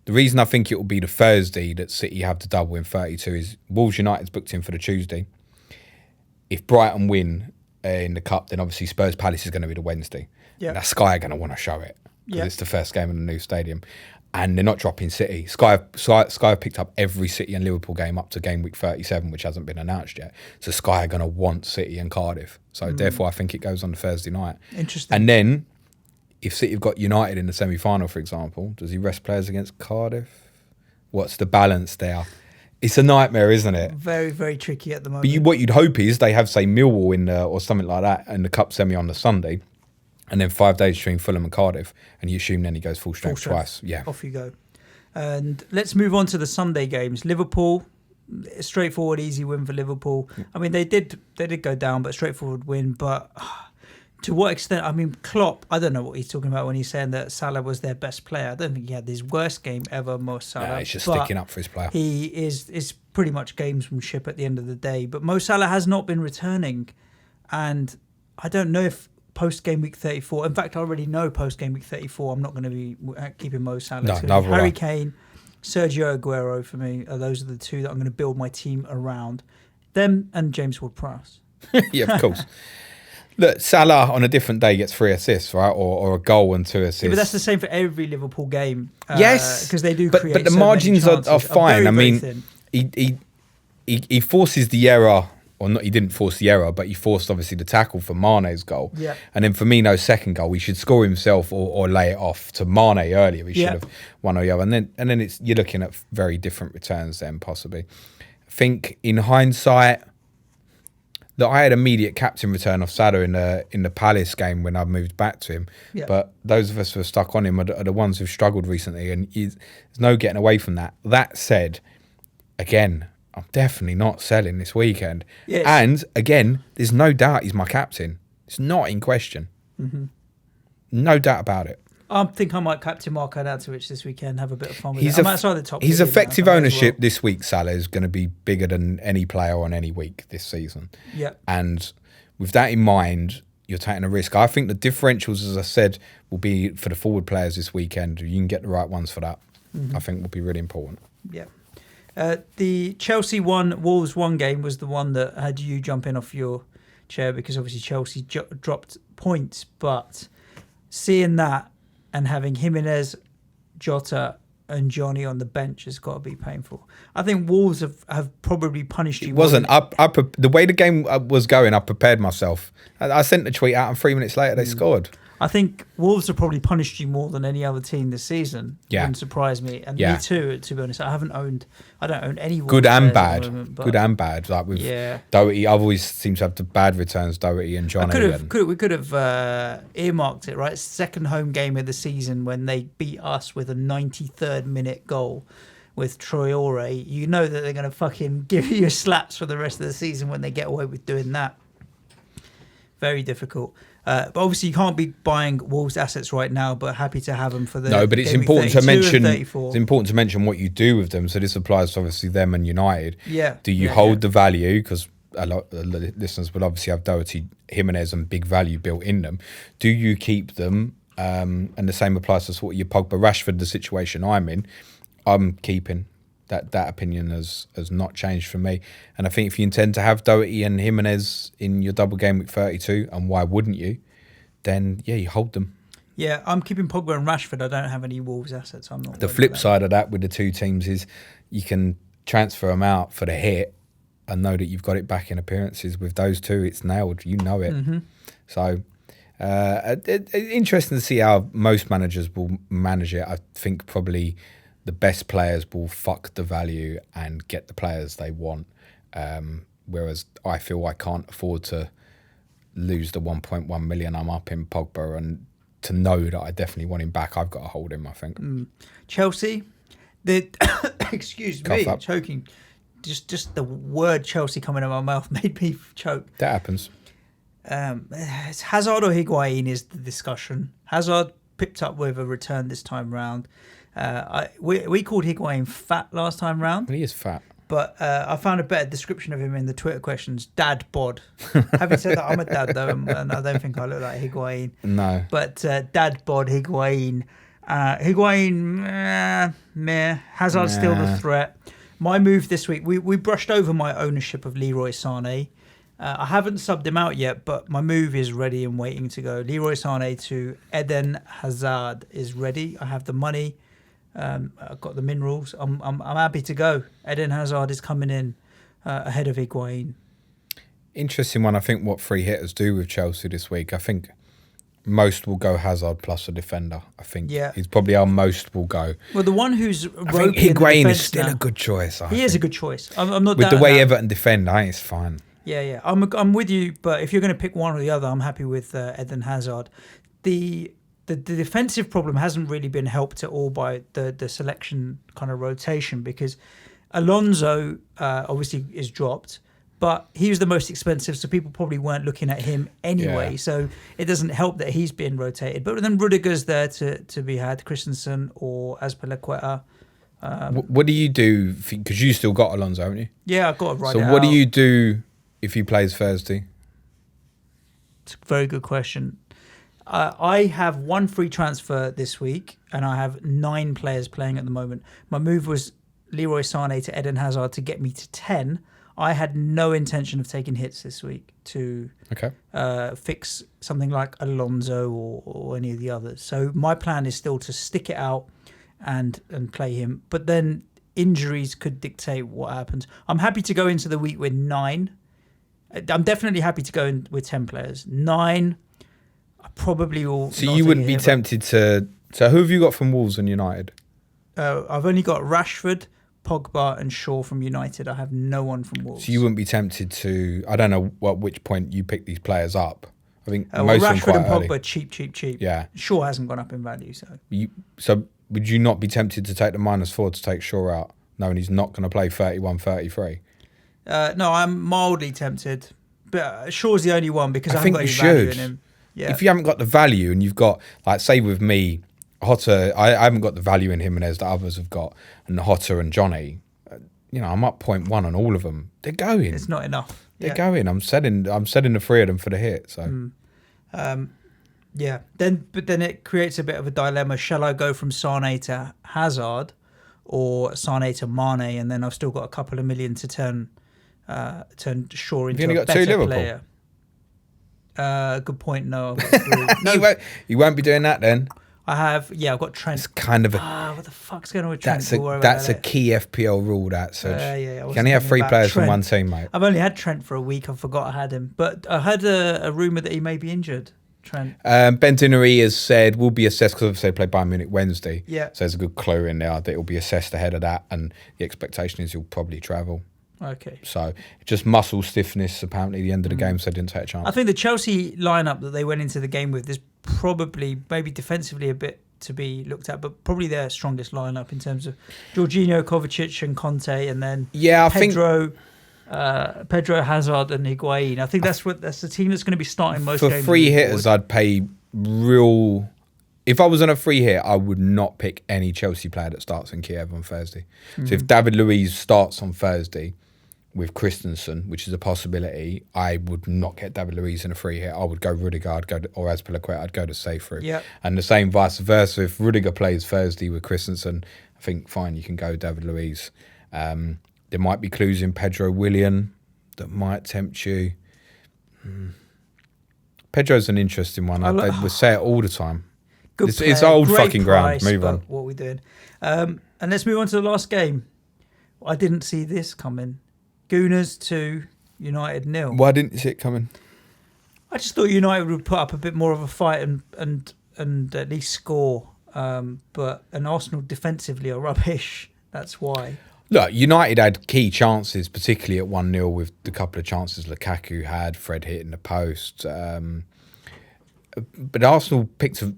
The reason I think it will be the Thursday that City have to double in 32 is Wolves United's booked in for the Tuesday. If Brighton win in the Cup, then obviously Spurs Palace is going to be the Wednesday. Yeah. And Sky are going to want to show it, because Yeah. it's the first game in the new stadium. And they're not dropping City. Sky have picked up every City and Liverpool game up to game week 37, which hasn't been announced yet. So Sky are going to want City and Cardiff. So therefore, I think it goes on the Thursday night. Interesting. And then, if City have got United in the semi-final, for example, does he rest players against Cardiff? What's the balance there? It's a nightmare, isn't it? Very, very tricky at the moment. But what you'd hope is they have, say, Millwall in or something like that in the Cup semi on the Sunday, and then 5 days between Fulham and Cardiff, and you assume then he goes full strength twice. Yeah. Off you go. And let's move on to the Sunday games. Liverpool, straightforward, easy win for Liverpool. I mean, they did go down, but straightforward win. But to what extent? I mean, Klopp, I don't know what he's talking about when he's saying that Salah was their best player. I don't think he had his worst game ever, Mo Salah. Nah, he's just but sticking up for his player. He is pretty much gamesmanship at the end of the day. But Mo Salah has not been returning. And I don't know if post-game week 34, in fact, I already know post-game week 34, I'm not going to be keeping Mo Salah. No, It's gonna be neither will I. Harry Kane, Sergio Aguero for me. Those are the two that I'm going to build my team around. Them and James Ward-Prowse. Yeah, of course. Look, Salah on a different day gets 3 assists, right? Or a goal and 2 assists. Yeah, but that's the same for every Liverpool game. Yes, because they do but create the so many margins are chances. fine. Very, I very mean, thin. he forces the error, or not. He didn't force the error, but he forced obviously the tackle for Mane's goal. Yeah. And then Firmino's second goal, he should score himself or lay it off to Mane earlier. He Yeah. should have one or the other. And then you're looking at very different returns then possibly. I think in hindsight, that I had immediate captain return off Salah in the Palace game when I moved back to him. Yeah. But those of us who are stuck on him are the ones who've struggled recently, and there's no getting away from that. That said, again, I'm definitely not selling this weekend. Yes. And again, there's no doubt he's my captain. It's not in question. No doubt about it. I think I might captain Marko Arnautovic this weekend. Have a bit of fun with He's it. I'm outside the top. His three in effective that, I think, as ownership well. this week, Salah, is going to be bigger than any player on any week this season. Yeah. And with that in mind, you're taking a risk. I think the differentials, as I said, will be for the forward players this weekend. You can get the right ones for that. I think will be really important. Yeah. The Chelsea 1, Wolves 1 game was the one that had you jumping off your chair because obviously Chelsea dropped points. But seeing that and having Jimenez, Jota and Johnny on the bench has got to be painful. I think Wolves have probably punished you. It wasn't. The way the game was going, I prepared myself. I sent the tweet out and 3 minutes later they scored. I think Wolves have probably punished you more than any other team this season. Yeah. Wouldn't surprise me. And Yeah. me too, to be honest. I don't own any Wolves Good and players at bad. the moment, but Good and bad. Like with yeah. Doherty, I've always seemed to have the bad returns, Doherty and Johnny. We could have earmarked it, right? Second home game of the season when they beat us with a 93rd minute goal with Traore. You know that they're going to fucking give you slaps for the rest of the season when they get away with doing that. Very difficult. But obviously you can't be buying Wolves assets right now, but happy to have them for the No, but it's Game Week important to 32 and mention. 34. It's important to mention what you do with them. So this applies to obviously them and United. Yeah. Do you Yeah, hold yeah. the value? Because a lot of the listeners will obviously have Doherty, Jimenez, and big value built in them. Do you keep them? And the same applies to sort of your Pogba, Rashford. The situation I'm in, I'm keeping. That opinion has not changed for me. And I think if you intend to have Doherty and Jimenez in your double game week 32, and why wouldn't you? Then yeah, you hold them. Yeah, I'm keeping Pogba and Rashford. I don't have any Wolves assets. I'm not. The worried flip about side of that with the two teams is you can transfer them out for the hit and know that you've got it back in appearances. With those two, it's nailed. You know it. Mm-hmm. So interesting to see how most managers will manage it. I think probably the best players will fuck the value and get the players they want. Whereas I feel I can't afford to lose the 1.1 million I'm up in Pogba, and to know that I definitely want him back, I've got to hold him, I think. Chelsea, excuse me, Cough up. choking. Just the word Chelsea coming out of my mouth made me choke. That happens. It's Hazard or Higuain is the discussion. Hazard picked up with a return this time round. We called Higuain fat last time round, He is fat. but I found a better description of him in the Twitter questions. Dad bod. Having said that, I'm a dad though, and I don't think I look like Higuain. No. But dad bod Higuain. Higuain, meh. Hazard's still the threat. My move this week, we brushed over my ownership of Leroy Sané. I haven't subbed him out yet, but my move is ready and waiting to go. Leroy Sané to Eden Hazard is ready. I have the money. I've got the minerals. I'm happy to go. Eden Hazard is coming in ahead of Higuain. Interesting one. I think what free hitters do with Chelsea this week. I think most will go Hazard plus a defender. I think it's probably how most will go. Well, the one who's I think Higuain is still a good choice. He is a good choice. I'm not with the doubting way that. Everton defend. I think it's fine. Yeah. I'm with you, but if you're going to pick one or the other, I'm happy with Eden Hazard. The defensive problem hasn't really been helped at all by the selection kind of rotation, because Alonso obviously is dropped, but he was the most expensive, so people probably weren't looking at him anyway. Yeah. So it doesn't help that he's being rotated. But then Rudiger's there to be had, Christensen or Azpilicueta. What do you do? Because you still got Alonso, haven't you? Yeah, I've got to ride So it what out. do you do if he plays Thursday? It's a very good question. I have one free transfer this week, and I have 9 players playing at the moment. My move was Leroy Sané to Eden Hazard to get me to 10. I had no intention of taking hits this week to fix something like Alonso or any of the others. So my plan is still to stick it out and play him. But then injuries could dictate what happens. I'm happy to go into the week with 9. I'm definitely happy to go in with 10 players. 9, I probably will. So not you take wouldn't a be hit, tempted to... So who have you got from Wolves and United? I've only got Rashford, Pogba and Shaw from United. I have no one from Wolves. So you wouldn't be tempted to... I don't know at which point you pick these players up. I think well, most of them Rashford quite and Pogba, early. cheap. Yeah. Shaw hasn't gone up in value, so. So would you not be tempted to take the -4 to take Shaw out, knowing he's not going to play 31, 33? No, I'm mildly tempted. But Shaw's the only one because I I haven't think got you any value in should. him. Yeah. If you haven't got the value and you've got, like, say with me, Hotter, I haven't got the value in Jimenez that others have got, and Hotter and Johnny, I'm up 0.1 on all of them. They're going. It's not enough. They're going. I'm selling the 3 of them for the hit. So. Yeah. But then it creates a bit of a dilemma. Shall I go from Sane to Hazard, or Sane to Mane, and then I've still got a couple of million to turn Shaw into only a got better 2 Liverpool? player? Good point. No, I've got 3. No, You won't be doing that then. I have. Yeah, I've got Trent. It's kind of What the fuck's going on with Trent? that's a key FPL rule. That so Yeah, I you wasn't can only have thinking 3 about players from Trent. one team, mate. I've only had Trent for a week. I forgot I had him, but I heard a rumour that he may be injured. Trent. Ben Dinnery has said will be assessed because obviously they play Bayern Munich Wednesday. Yeah. So there's a good clue in there that it will be assessed ahead of that, and the expectation is he'll probably travel. Okay. So just muscle stiffness apparently at the end of the game, so they didn't take a chance. I think the Chelsea lineup that they went into the game with is probably maybe defensively a bit to be looked at, but probably their strongest lineup in terms of Jorginho, Kovacic, and Conte, and then Pedro, Hazard, and Higuain. I think that's the team that's going to be starting most for games. free hitters. I'd pay real. If I was on a free hit, I would not pick any Chelsea player that starts in Kiev on Thursday. So if David Luiz starts on Thursday with Christensen, which is a possibility, I would not get David Luiz in a free hit. I would go Rudiger, or Azpilicueta, I'd go to safe route. Yeah. And the same vice versa. If Rudiger plays Thursday with Christensen, I think, fine, you can go David Luiz. There might be clues in Pedro Willian that might tempt you. Pedro's an interesting one. We say it all the time. It's old fucking ground. Move on. What are we doing? And let's move on to the last game. I didn't see this coming. Gooners 2, United 0. Why didn't you see it coming? I just thought United would put up a bit more of a fight and at least score. But Arsenal defensively are rubbish. That's why. Look, United had key chances, particularly at 1-0 with the couple of chances Lukaku had, Fred hitting the post. But Arsenal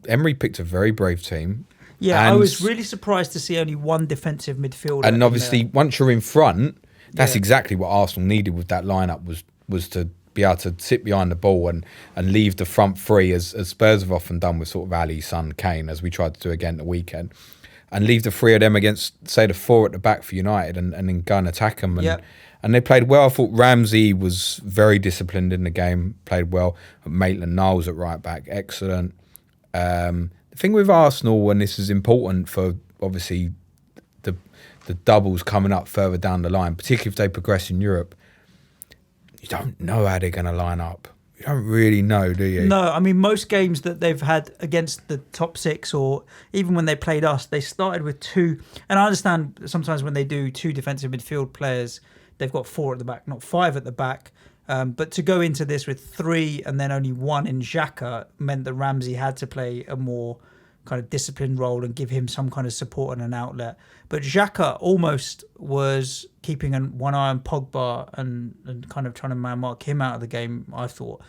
Emery picked a very brave team. Yeah, I was really surprised to see only one defensive midfielder. And obviously, once you're in front, that's exactly what Arsenal needed with that lineup was to be able to sit behind the ball and leave the front three, as Spurs have often done with sort of Ali, Son, Kane, as we tried to do again the weekend, and leave the 3 of them against, say, the 4 at the back for United and then go and attack them. And they played well. I thought Ramsey was very disciplined in the game, played well. Maitland-Niles at right back, excellent. The thing with Arsenal, and this is important for obviously the doubles coming up further down the line, particularly if they progress in Europe, you don't know how they're going to line up. You don't really know, do you? No, I mean, most games that they've had against the top 6, or even when they played us, they started with 2. And I understand sometimes when they do 2 defensive midfield players, they've got 4 at the back, not 5 at the back. But to go into this with 3 and then only 1 in Xhaka meant that Ramsey had to play a more kind of disciplined role and give him some kind of support and an outlet. But Xhaka almost was keeping one eye on Pogba and kind of trying to man-mark him out of the game, I thought.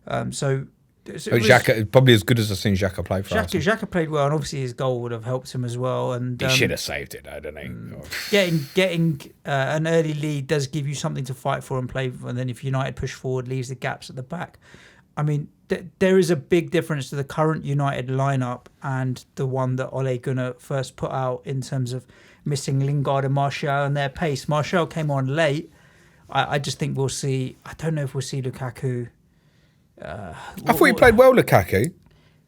Xhaka, probably as good as I've seen Xhaka play for us. Xhaka played well, and obviously his goal would have helped him as well. And he should have saved it, though, didn't he? Getting an early lead does give you something to fight for and play for. And then if United push forward, leaves the gaps at the back. I mean, there is a big difference to the current United lineup and the one that Ole Gunnar first put out in terms of missing Lingard and Martial and their pace. Martial came on late. I just think we'll see. I don't know if we'll see Lukaku. I thought he played well, Lukaku.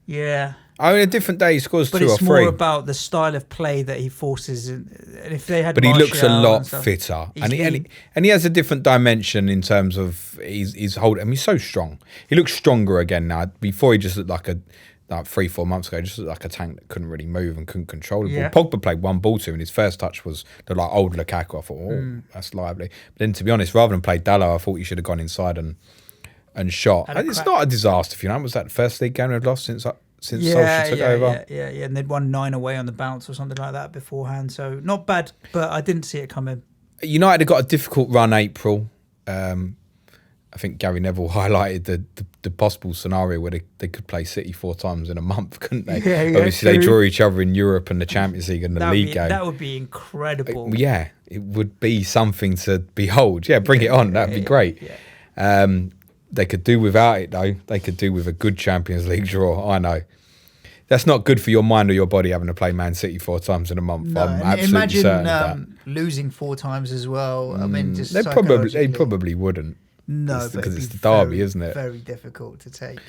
Yeah. I mean, a different day he scores 2 or 3. But it's more about the style of play that he forces. And if they had, but he looks a lot stuff, fitter, and he has a different dimension in terms of his hold. I mean, he's so strong. He looks stronger again now. Before he just looked like 3-4 months ago, just looked like a tank that couldn't really move and couldn't control the ball. Pogba played one ball to him, and his first touch was the old Lukaku. I thought, that's lively. But then, to be honest, rather than play Dallo, I thought he should have gone inside and shot. It's not a disaster for United. Was that the first league game they've lost since Solskjaer took over? Yeah, and they'd won 9 away on the bounce or something like that beforehand. So not bad, but I didn't see it coming. United have got a difficult run April. I think Gary Neville highlighted the possible scenario where they could play City 4 times in a month, couldn't they? Yeah, obviously, they draw each other in Europe and the Champions League and the league game. That would be incredible. Yeah, it would be something to behold. Yeah, bring it on. That'd be great. Yeah. They could do without it, though. They could do with a good Champions League draw. I know. That's not good for your mind or your body having to play Man City 4 times in a month. No, I'm and absolutely certain of that. losing 4 times as well. I mean, just They psychologically. probably wouldn't. No, because but it's the derby, very, isn't it? Very difficult to take.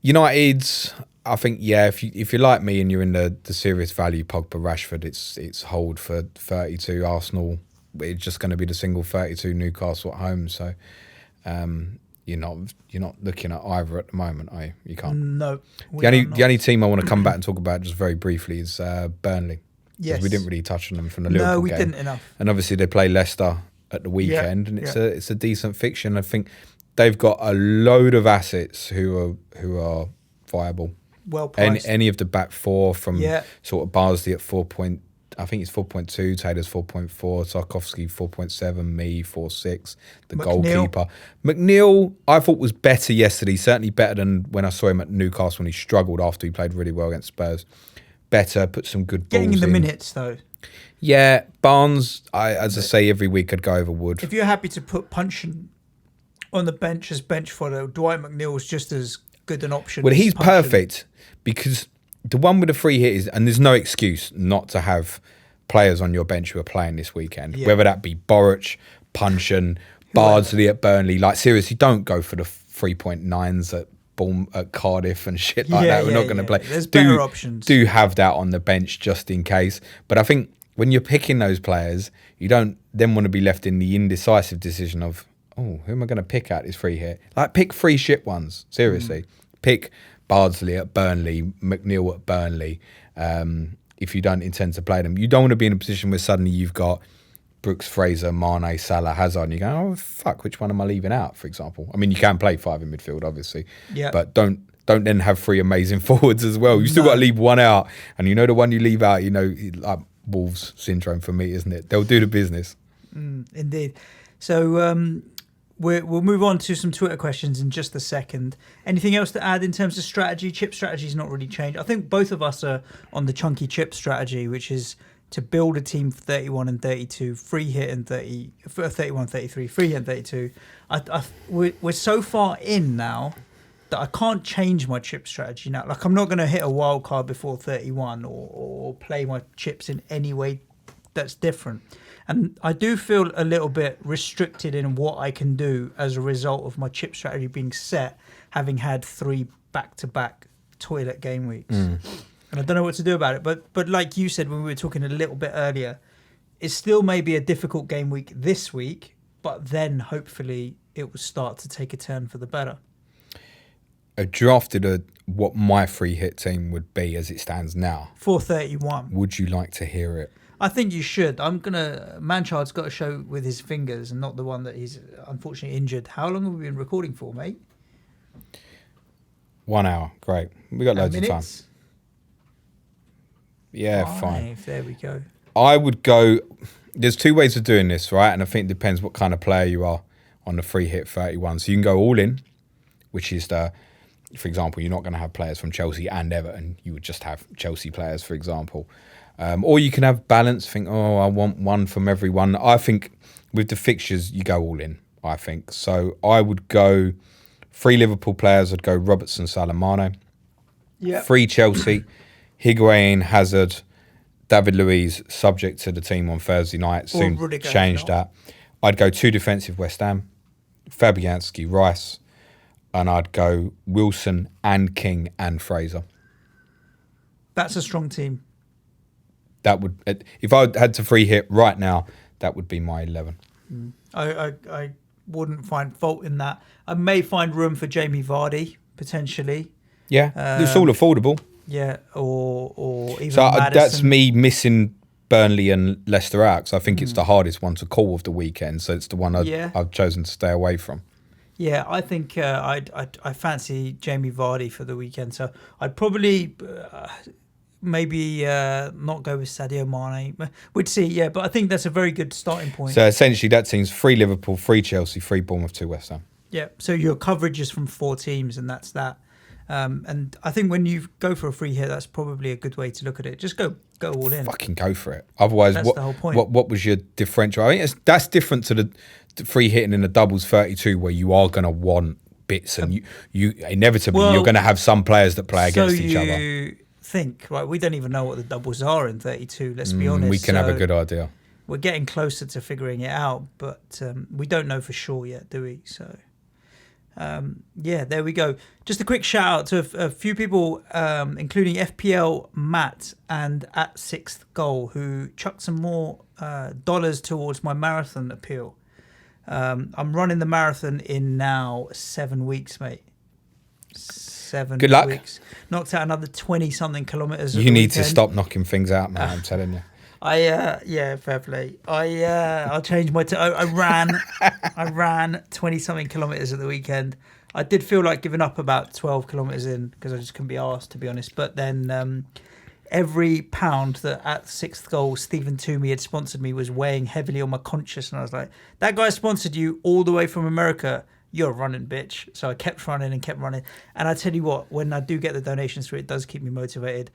United's, I think, yeah. If you're like me and you're in the serious value Pogba, Rashford, it's hold for 32. Arsenal, it's just going to be the single 32. Newcastle at home. So you're not looking at either at the moment, are you? You can't. No. The only team I want to come back and talk about just very briefly is Burnley. Yes. We didn't really touch on them from the Liverpool game. No, we didn't enough. And obviously they play Leicester at the weekend, and it's a decent fixture. And I think they've got a load of assets who are viable. Well priced. Any of the back four from sort of Barnsley at 4. I think it's 4.2, Taylor's 4.4, Tarkowski 4.7, me 4.6, the goalkeeper. McNeil, I thought was better yesterday, certainly better than when I saw him at Newcastle when he struggled after he played really well against Spurs. Better, put some good balls in. Getting in the minutes, though. Yeah, Barnes, as I say, every week I'd go over Wood. If you're happy to put Puncheon on the bench as bench fodder, Dwight McNeil's just as good an option. Well, he's Puncheon. perfect because the one with the free hit is, and there's no excuse not to have players on your bench who are playing this weekend, whether that be Boric, Puncheon, Bardsley at Burnley. Like, seriously, don't go for the 3.9s at Cardiff and shit like that. We're not going to play. There's better options. Do have that on the bench just in case. But I think when you're picking those players, you don't then want to be left in the indecisive decision of, oh, who am I going to pick at this free hit? Like, pick 3 shit ones. Seriously. Pick Bardsley at Burnley, McNeil at Burnley, if you don't intend to play them. You don't want to be in a position where suddenly you've got Brooks, Fraser, Mane, Salah, Hazard, and you go, oh, fuck, which one am I leaving out, for example? I mean, you can play 5 in midfield, obviously, but don't then have 3 amazing forwards as well. You still got to leave one out, and you know the one you leave out, like Wolves syndrome for me, isn't it? They'll do the business. Indeed. So we'll move on to some Twitter questions in just a second. Anything else to add in terms of strategy? Chip strategy's not really changed. I think both of us are on the chunky chip strategy, which is to build a team for 31 and 32, free hit and 31, 33, free hit and 32. We're so far in now that I can't change my chip strategy now. Like, I'm not going to hit a wild card before 31 or play my chips in any way that's different. And I do feel a little bit restricted in what I can do as a result of my chip strategy being set, having had 3 back-to-back toilet game weeks. And I don't know what to do about it. But like you said when we were talking a little bit earlier, it still may be a difficult game week this week, but then hopefully it will start to take a turn for the better. I drafted what my free hit team would be as it stands now. 431. Would you like to hear it? I think you should. Manchard's got a show with his fingers and not the one that he's unfortunately injured. How long have we been recording for, mate? 1 hour. Great. We got loads of time. Yeah, 5. fine. There we go. I would go, there's 2 ways of doing this, right? And I think it depends what kind of player you are on the free hit 31. So you can go all in, which is for example, you're not going to have players from Chelsea and Everton. You would just have Chelsea players, for example. Or you can have balance, think, I want one from everyone. I think with the fixtures, you go all in, I think. So I would go 3 Liverpool players. I'd go Robertson, Salah, Mane. Yeah. 3 Chelsea, Higuain, Hazard, David Luiz, subject to the team on Thursday night. Soon change that. I'd go 2 defensive West Ham, Fabianski, Rice, and I'd go Wilson and King and Fraser. That's a strong team. That would, if I had to free hit right now, that would be my 11. I wouldn't find fault in that. I may find room for Jamie Vardy potentially. Yeah, it's all affordable. Yeah, or even so Maddison. That's me missing Burnley and Leicester out. So I think it's the hardest one to call of the weekend. So it's the one I've chosen to stay away from. Yeah, I think I fancy Jamie Vardy for the weekend. So I'd probably maybe not go with Sadio Mane. We'd see, yeah. But I think that's a very good starting point. So essentially that team's 3 Liverpool, 3 Chelsea, 3 Bournemouth, 2 West Ham. Yeah, so your coverage is from 4 teams and that's that. And I think when you go for a free hit, that's probably a good way to look at it. Just go go all in. fucking go for it. Otherwise, That's the whole point. what was your differential? I think that's different to the free hitting in the doubles 32, where you are going to want bits, and you inevitably Well, you're going to have some players that play against each So other. you think, right? We don't even know what the doubles are in 32. Let's be honest. We can have a So good idea. We're getting closer to figuring it out, but we don't know for sure yet, do we? So. Yeah, there we go. Just a quick shout out to a few people, including FPL Matt and at Sixth Goal, who chucked some more dollars towards my marathon appeal. I'm running the marathon in now 7 weeks, mate. 7 Good luck. weeks. Knocked out another 20 something kilometers. You need to stop knocking things out, man. I'm telling you. Yeah, fair play. I'll change my. I ran 20 something kilometers at the weekend. I did feel like giving up about 12 kilometers in because I just couldn't be arsed, to be honest. But then every pound that at Sixth Goal Stephen Toomey had sponsored me was weighing heavily on my conscience, and I was like, that guy sponsored you all the way from America. You're a running bitch. So I kept running. And I tell you what, when I do get the donations through, it does keep me motivated.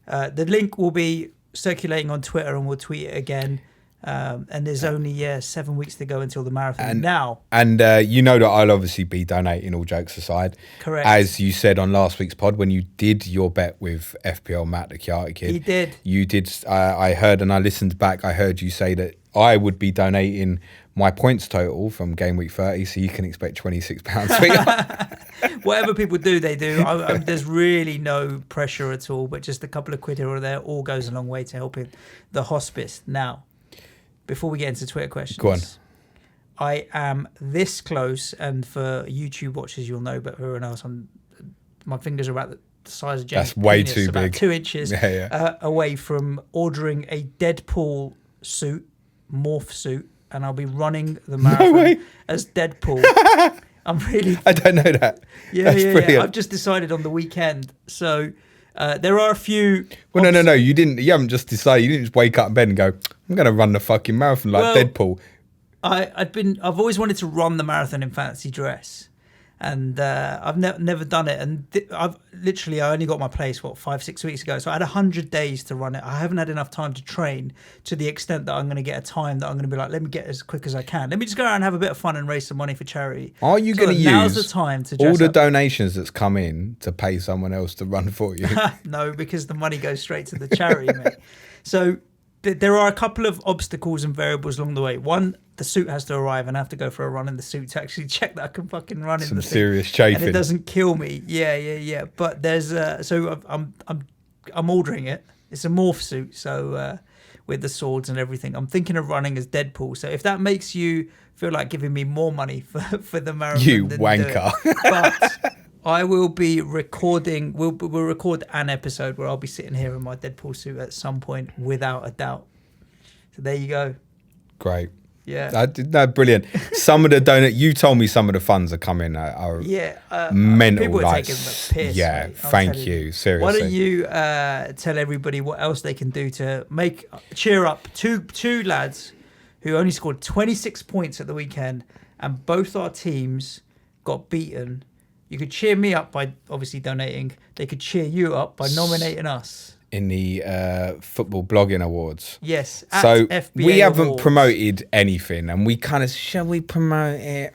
The link will be circulating on Twitter, and we'll tweet it again. And there's only 7 weeks to go until the marathon. And you know that I'll obviously be donating, all jokes aside. Correct. As you said on last week's pod, when you did your bet with FPL Matt, the Chiati kid. He did. You did. I heard, and I listened back, I heard you say that I would be donating my points total from Gameweek 30, so you can expect £26. Whatever people do, they do. There's really no pressure at all, but just a couple of quid here or there all goes a long way to helping the hospice. Now, before we get into Twitter questions, Go on. I am this close, and for YouTube watchers, you'll know, but for everyone else, my fingers are about the size of James. That's way penis, too about big. 2 inches Yeah. away from ordering a Deadpool morph suit, and I'll be running the marathon way. as Deadpool. I'm really. I don't know that. That's brilliant. I've just decided on the weekend, so there are a few. Well, no. You didn't. You haven't just decided. You didn't just wake up in bed and go, "I'm going to run the fucking marathon like Deadpool." I've always wanted to run the marathon in fancy dress, and I've never done it. And I only got my place 5-6 weeks ago, so I had 100 days to run it. I haven't had enough time to train to the extent that I'm going to get a time that I'm going to be like, let me get as quick as I can. Let me just go around and have a bit of fun and raise some money for charity. Are you going to now's use the time to all the up. donations that's come in to pay someone else to run for you? No, because the money goes straight to the charity, mate. So there are a couple of obstacles and variables along the way. One, the suit has to arrive, and I have to go for a run in the suit to actually check that I can fucking run in Some the suit. serious chafing. And it doesn't kill me. Yeah. But there's so I'm ordering it. It's a morph suit, so with the swords and everything. I'm thinking of running as Deadpool. So if that makes you feel like giving me more money for the marathon, You then wanker. But I will be recording. We'll record an episode where I'll be sitting here in my Deadpool suit at some point, without a doubt. So there you go. Great. Yeah. No, brilliant. Some of the you told me some of the funds are coming are mental. People are like, taking the piss. yeah, mate, I'll thank tell you. Seriously. Why don't you tell everybody what else they can do to cheer up two lads who only scored 26 points at the weekend, and both our teams got beaten. You could cheer me up by obviously donating. They could cheer you up by nominating us in the football blogging awards. Yes. At So FBA we haven't Awards. promoted anything, and we kind of shall we promote it?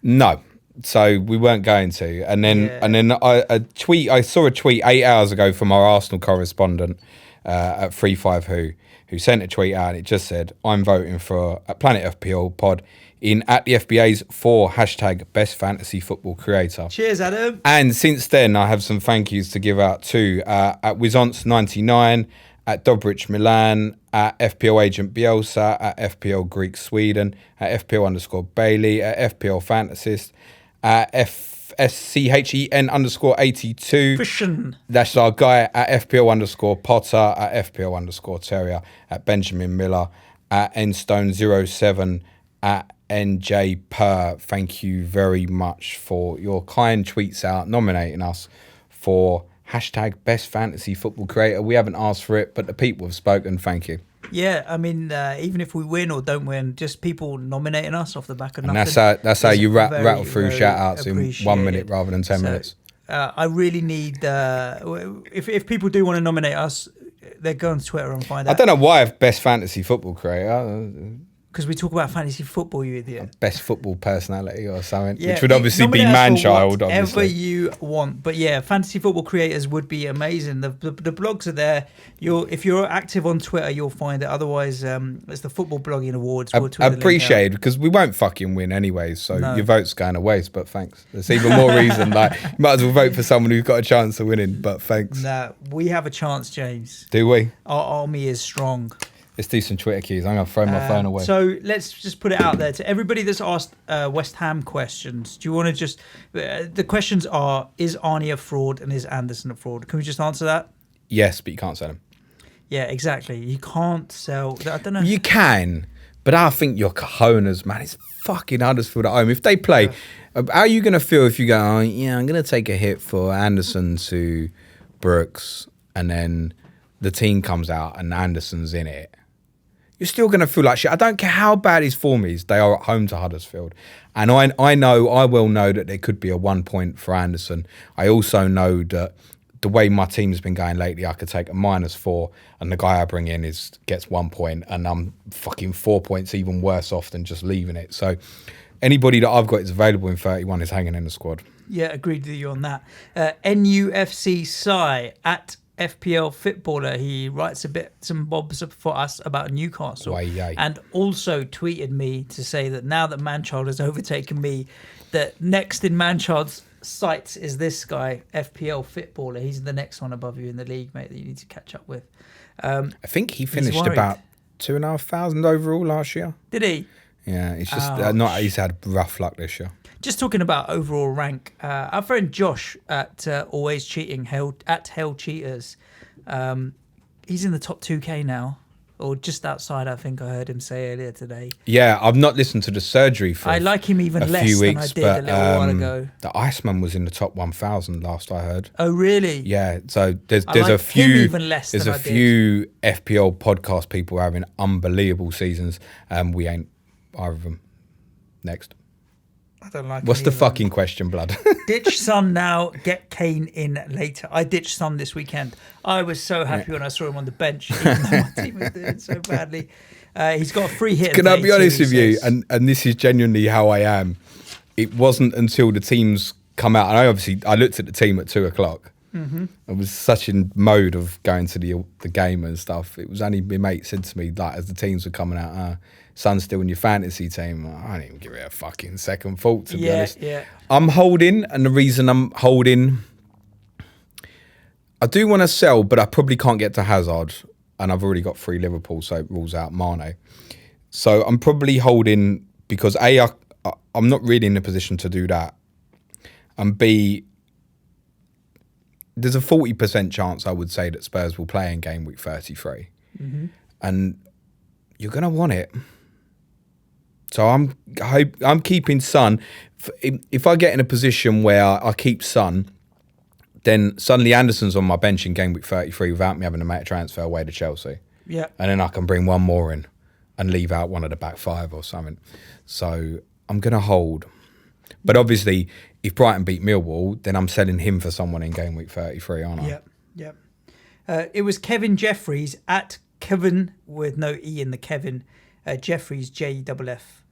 No. So we weren't going to, and then I saw a tweet 8 hours ago from our Arsenal correspondent at 35 who sent a tweet out, and it just said, "I'm voting for a Planet FPL pod in at the FBA's for #best fantasy football creator." Cheers, Adam. And since then, I have some thank yous to give out to at Wizonce99, at Dobrich Milan, at FPL Agent Bielsa, at FPL Greek Sweden, at FPL_Bailey, at FPL Fantasist, at FSCHEN_82. Christian. That's our guy at FPL_Potter, at FPL_Terrier, at Benjamin Miller, at Enstone07, at NJ Per. Thank you very much for your kind tweets out nominating us for #best fantasy football creator. We haven't asked for it, but the people have spoken. Thank you. Yeah, I mean, even if we win or don't win, just people nominating us off the back of And nothing. that's how you very, rattle through very shout outs in 1 appreciated. minute rather than 10 minutes. I really need if people do want to nominate us, They go on Twitter and find out. I don't know why best fantasy football creator, Because we talk about fantasy football, you idiot. best football personality or something, Yeah, which would obviously be nominate us for man-child, whatever obviously. you want. But yeah, fantasy football creators would be amazing. The blogs are there. If you're active on Twitter, you'll find it. Otherwise, it's the Football Blogging Awards. We'll tweet the link out. Appreciated, because we won't fucking win anyways, so No. your vote's going to waste, but thanks. There's even more reason, like, you might as well vote for someone who's got a chance of winning, but thanks. Nah, we have a chance, James. Do we? Our army is strong. Let's do some Twitter cues. I'm going to throw my phone away. So let's just put it out there to everybody that's asked West Ham questions. Do you want to just... the questions are, is Arnie a fraud and is Anderson a fraud? Can we just answer that? Yes, but you can't sell them. Yeah, exactly. You can't sell... I don't know. You can, but I think your cojones, man, it's fucking Huddersfield at home. If they play, how are you going to feel if you go, oh, yeah, I'm going to take a hit for Anderson to Brooks, and then the team comes out and Anderson's in it? You're still going to feel like shit. I don't care how bad his form is. They are at home to Huddersfield. And I well know that there could be a 1 point for Anderson. I also know that the way my team's been going lately, I could take a -4 and the guy I bring in gets 1 point and I'm fucking 4 points even worse off than just leaving it. So anybody that I've got is available in 31 is hanging in the squad. Yeah, agreed with you on that. NUFC Sai at FPL Footballer, he writes some bobs for us about Newcastle, and also tweeted me to say that now that Manchild has overtaken me, that next in Manchild's sights is this guy, FPL Footballer. He's the next one above you in the league, mate, that you need to catch up with. I think he finished about 2,500 overall last year. Did he? Yeah, it's just he's had rough luck this year. Just talking about overall rank, our friend Josh at Always Cheating, at Hell Cheaters, he's in the top 2K now, or just outside, I think I heard him say earlier today. Yeah, I've not listened to the surgery for I like him even a less few than weeks, I did but, a little while ago. The Iceman was in the top 1,000 last I heard. Oh, really? Yeah, so there's like a few him even less there's than a I did. few FPL podcast people having unbelievable seasons, and we ain't either of them. Next. I don't like What's him the either. fucking question, blood? Ditch Son now, get Kane in later. I ditched Son this weekend. I was so happy when I saw him on the bench, even though my team was doing so badly. He's got a free hit. Can I be honest too, with you? And this is genuinely how I am. It wasn't until the teams come out, and I looked at the team at 2:00. Mm-hmm. I was such in mode of going to the game and stuff. It was only my mate said to me, like, as the teams were coming out, Son's still in your fantasy team. I didn't even give it a fucking second thought, to be honest. Yeah. I'm holding, and the reason I'm holding, I do want to sell, but I probably can't get to Hazard, and I've already got 3 Liverpool, so it rules out Mane. So I'm probably holding because A, I'm not really in a position to do that, and B, there's a 40% chance, I would say, that Spurs will play in game week 33. Mm-hmm. And you're going to want it. So I'm keeping Son. If I get in a position where I keep Son, then suddenly Anderson's on my bench in game week 33 without me having to make a transfer away to Chelsea. Yeah. And then I can bring one more in and leave out one of the back 5 or something. So I'm going to hold. But obviously, if Brighton beat Millwall, then I'm selling him for someone in game week 33, aren't I? Yep. It was Kevin Jeffries at Kevin with no E in the Kevin, Jeffries, J-F-F,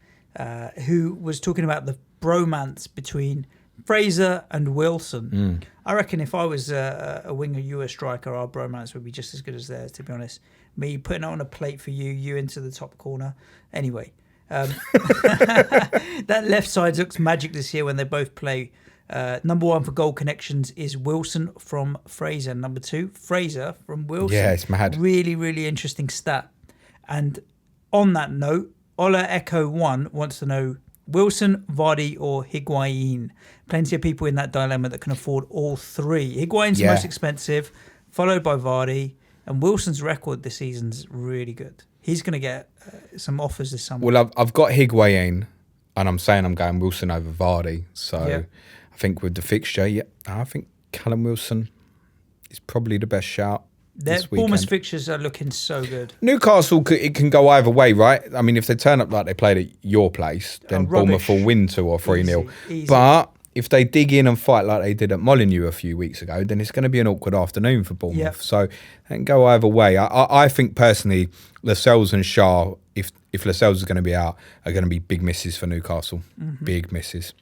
who was talking about the bromance between Fraser and Wilson. I reckon if I was a winger, you a striker, our bromance would be just as good as theirs, to be honest. Me putting it on a plate for you into the top corner. Anyway, that left side looks magic this year when they both play. Number 1 for goal connections is Wilson from Fraser. Number 2, Fraser from Wilson. Yeah, it's mad. Really, really interesting stat. And on that note, Ola Echo 1 wants to know Wilson, Vardy or Higuain. Plenty of people in that dilemma that can afford all 3. Higuain's the most expensive, followed by Vardy. And Wilson's record this season's really good. He's going to get some offers this summer. Well, I've got Higuain, and I'm saying I'm going Wilson over Vardy. So I think with the fixture, I think Callum Wilson is probably the best shout. Their Bournemouth fixtures are looking so good. Newcastle, it can go either way, right? I mean, if they turn up like they played at your place, then Bournemouth will win 2 or 3-0. Easy. But if they dig in and fight like they did at Molineux a few weeks ago, then it's going to be an awkward afternoon for Bournemouth. Yep. So it can go either way. I think personally, Lascelles and Shah, if Lascelles is going to be out, are going to be big misses for Newcastle. Big misses.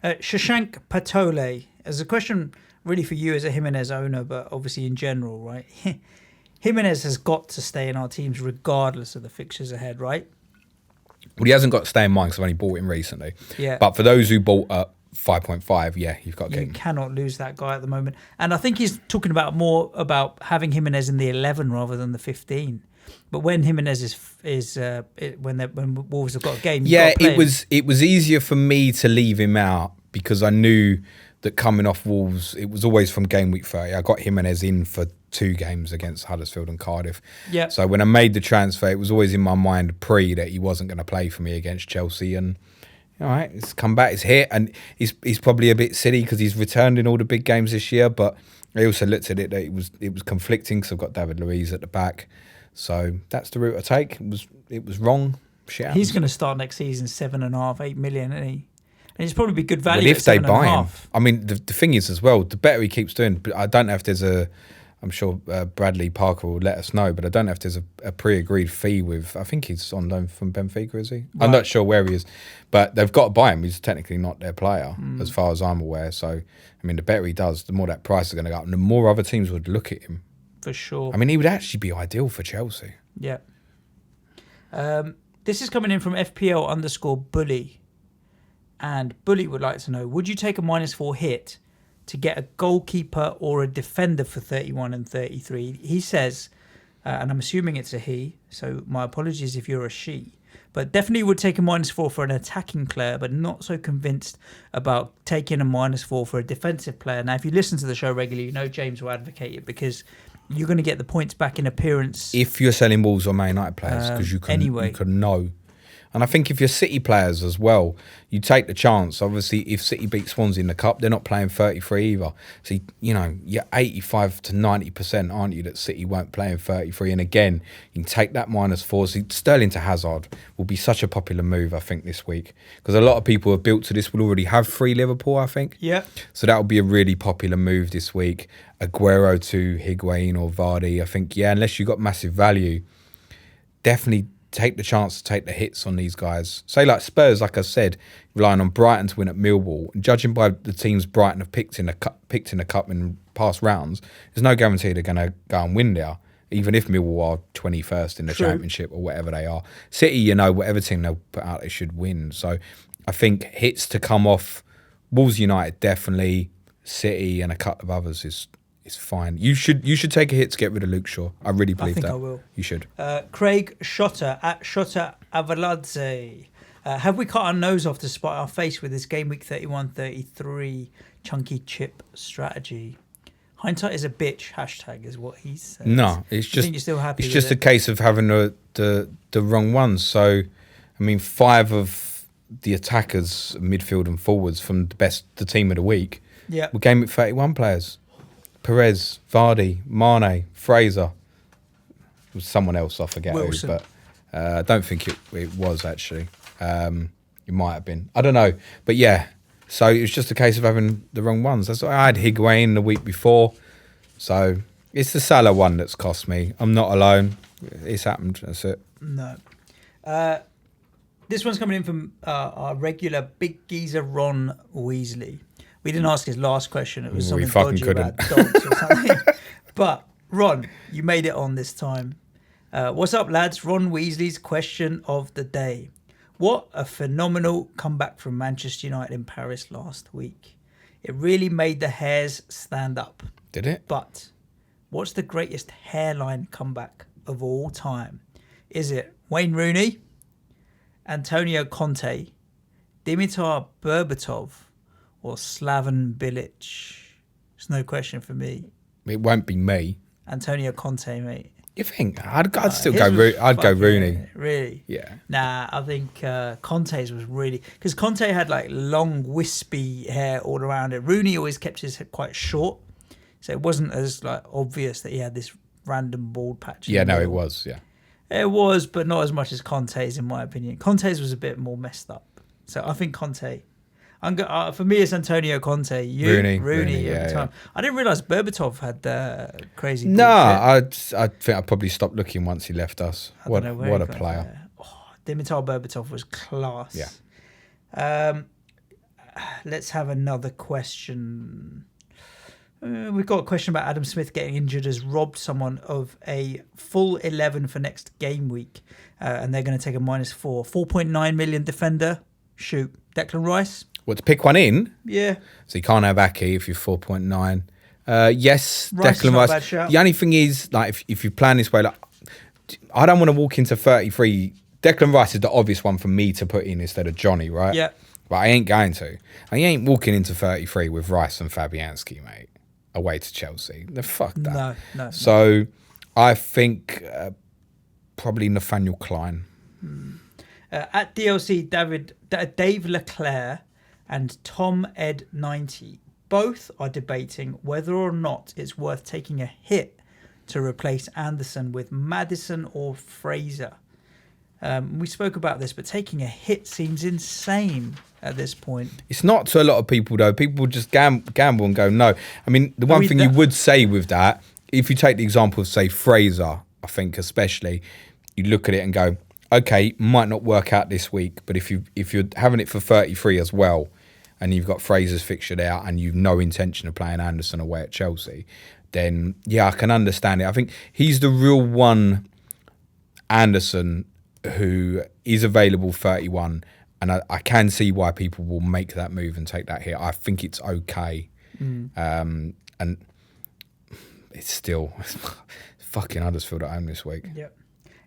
Shashank Patole, as a question really for you as a Jimenez owner, but obviously in general, right? Jimenez has got to stay in our teams regardless of the fixtures ahead, right? Well, he hasn't got to stay in mind because I've only bought him recently. Yeah. But for those who bought at 5.5, yeah, you've got to get You him. cannot lose that guy at the moment. And I think he's talking about more about having Jimenez in the 11 rather than the 15. But when Jimenez when Wolves have got a game, Yeah, you've got to play him. it was easier for me to leave him out because I knew that coming off Wolves, it was always from game week 30. I got Jimenez in for 2 games against Huddersfield and Cardiff. Yeah. So when I made the transfer, it was always in my mind that he wasn't going to play for me against Chelsea. And all right, it's come back, it's hit, and he's probably a bit silly because he's returned in all the big games this year. But I also looked at it that it was conflicting because I've got David Luiz at the back. So that's the route I take. It was wrong. Shit happens. He's going to start next season 7.5, 8 million, isn't he? And it's probably be good value. Well, if at they 7.5. buy him, I mean, the thing is as well, the better he keeps doing. But I don't know if there's I'm sure Bradley Parker will let us know, but I don't know if there's a pre-agreed fee with. I think he's on loan from Benfica, is he? Right. I'm not sure where he is, but they've got to buy him. He's technically not their player, as far as I'm aware. So, I mean, the better he does, the more that price is going to go up, and the more other teams would look at him. For sure. I mean, he would actually be ideal for Chelsea. Yeah. This is coming in from FPL_bully. And Bully would like to know, would you take a -4 hit to get a goalkeeper or a defender for 31 and 33? He says, and I'm assuming it's a he, so my apologies if you're a she, but definitely would take a -4 for an attacking player, but not so convinced about taking a -4 for a defensive player. Now, if you listen to the show regularly, you know James will advocate it because you're going to get the points back in appearance. If you're selling Wolves or Man United players, because you can know. And I think if you're City players as well, you take the chance. Obviously, if City beat Swansea in the Cup, they're not playing 33 either. So, you're 85 to 90%, aren't you, that City won't play in 33. And again, you can take that -4. So Sterling to Hazard will be such a popular move, I think, this week. Because a lot of people who are built to this will already have 3 Liverpool, I think. Yeah. So that will be a really popular move this week. Aguero to Higuain or Vardy. I think, unless you've got massive value, definitely take the chance to take the hits on these guys. Say like Spurs, like I said, relying on Brighton to win at Millwall. And judging by the teams Brighton have picked in the cup in past rounds, there's no guarantee they're going to go and win there, even if Millwall are 21st in the Championship or whatever they are. City, whatever team they'll put out, they should win. So I think hits to come off Wolves, United, definitely. City and a couple of others is fine. You should take a hit to get rid of Luke Shaw. I really believe that. I will. You should. Craig Shotter at Shotter Avaladze. Have we cut our nose off to spite our face with this game week 31-33 chunky chip strategy? Hindsight is a bitch. # is what he says. No, it's just. Think you're still happy it's with just it? a case of having the wrong ones. So, I mean, 5 of the attackers, midfield and forwards from the team of the week, Yeah. were game week 31 players. Perez, Vardy, Mane, Fraser. It was someone else, I forget Wilson. who, but I don't think it was actually. It might have been. I don't know. But yeah, so it was just a case of having the wrong ones. That's why I had Higuain the week before. So it's the Salah one that's cost me. I'm not alone. It's happened. That's it. No. This one's coming in from our regular big geezer Ron Weasley. We didn't ask his last question. It was We something fucking dodgy about dogs or something. But Ron, you made it on this time. What's up, lads? Ron Weasley's question of the day. What a phenomenal comeback from Manchester United in Paris last week. It really made the hairs stand up. Did it? But what's the greatest hairline comeback of all time? Is it Wayne Rooney, Antonio Conte, Dimitar Berbatov, or Slaven Bilic? It's no question for me. It won't be me. Antonio Conte, mate. You think? I'd still His go. was I'd go fucking- Rooney. Really? Yeah. Nah, I think Conte's was really... Because Conte had like long, wispy hair all around it. Rooney always kept his head quite short. So it wasn't as like obvious that he had this random bald patch. in Yeah, the no, it middle. was. Yeah. It was, but not as much as Conte's, in my opinion. Conte's was a bit more messed up. So I think Conte. For me, it's Antonio Conte. Rooney, every yeah, time. I didn't realise Berbatov had crazy. Nah, bullshit. I think I probably stopped looking once he left us. I don't know where What he a got player. there. Oh, Dimitar Berbatov was class. Yeah. Let's have another question. We've got a question about Adam Smith getting injured has robbed someone of a full 11 for next game week. And they're going to take a -4. 4.9 million defender. Shoot. Declan Rice? What, to pick one in? Yeah. So you can't have Aki if you're 4.9. Yes, Rice is Declan not a Rice. bad shout. The only thing is, like, if you plan this way, like, I don't want to walk into 33. Declan Rice is the obvious one for me to put in instead of Johnny, right? Yeah. But I ain't going to. I ain't walking into 33 with Rice and Fabianski, mate, away to Chelsea. The fuck that. No. So I think probably Nathaniel Klein. At DLC, Dave Leclerc and Tom Ed 90 both are debating whether or not it's worth taking a hit to replace Anderson with Maddison or Fraser. We spoke about this, but taking a hit seems insane at this point. It's not to a lot of people, though. People just gamble and go, no. I mean, the one thing you would say with that, if you take the example of, say, Fraser, I think especially, you look at it and go, okay, might not work out this week, but if you're having it for 33 as well, and you've got Fraser's fixtured out and you've no intention of playing Anderson away at Chelsea, then, yeah, I can understand it. I think he's the real one, Anderson, who is available 31, and I can see why people will make that move and take that hit. I think it's okay. And it's still fucking Huddersfield at home this week. Yep.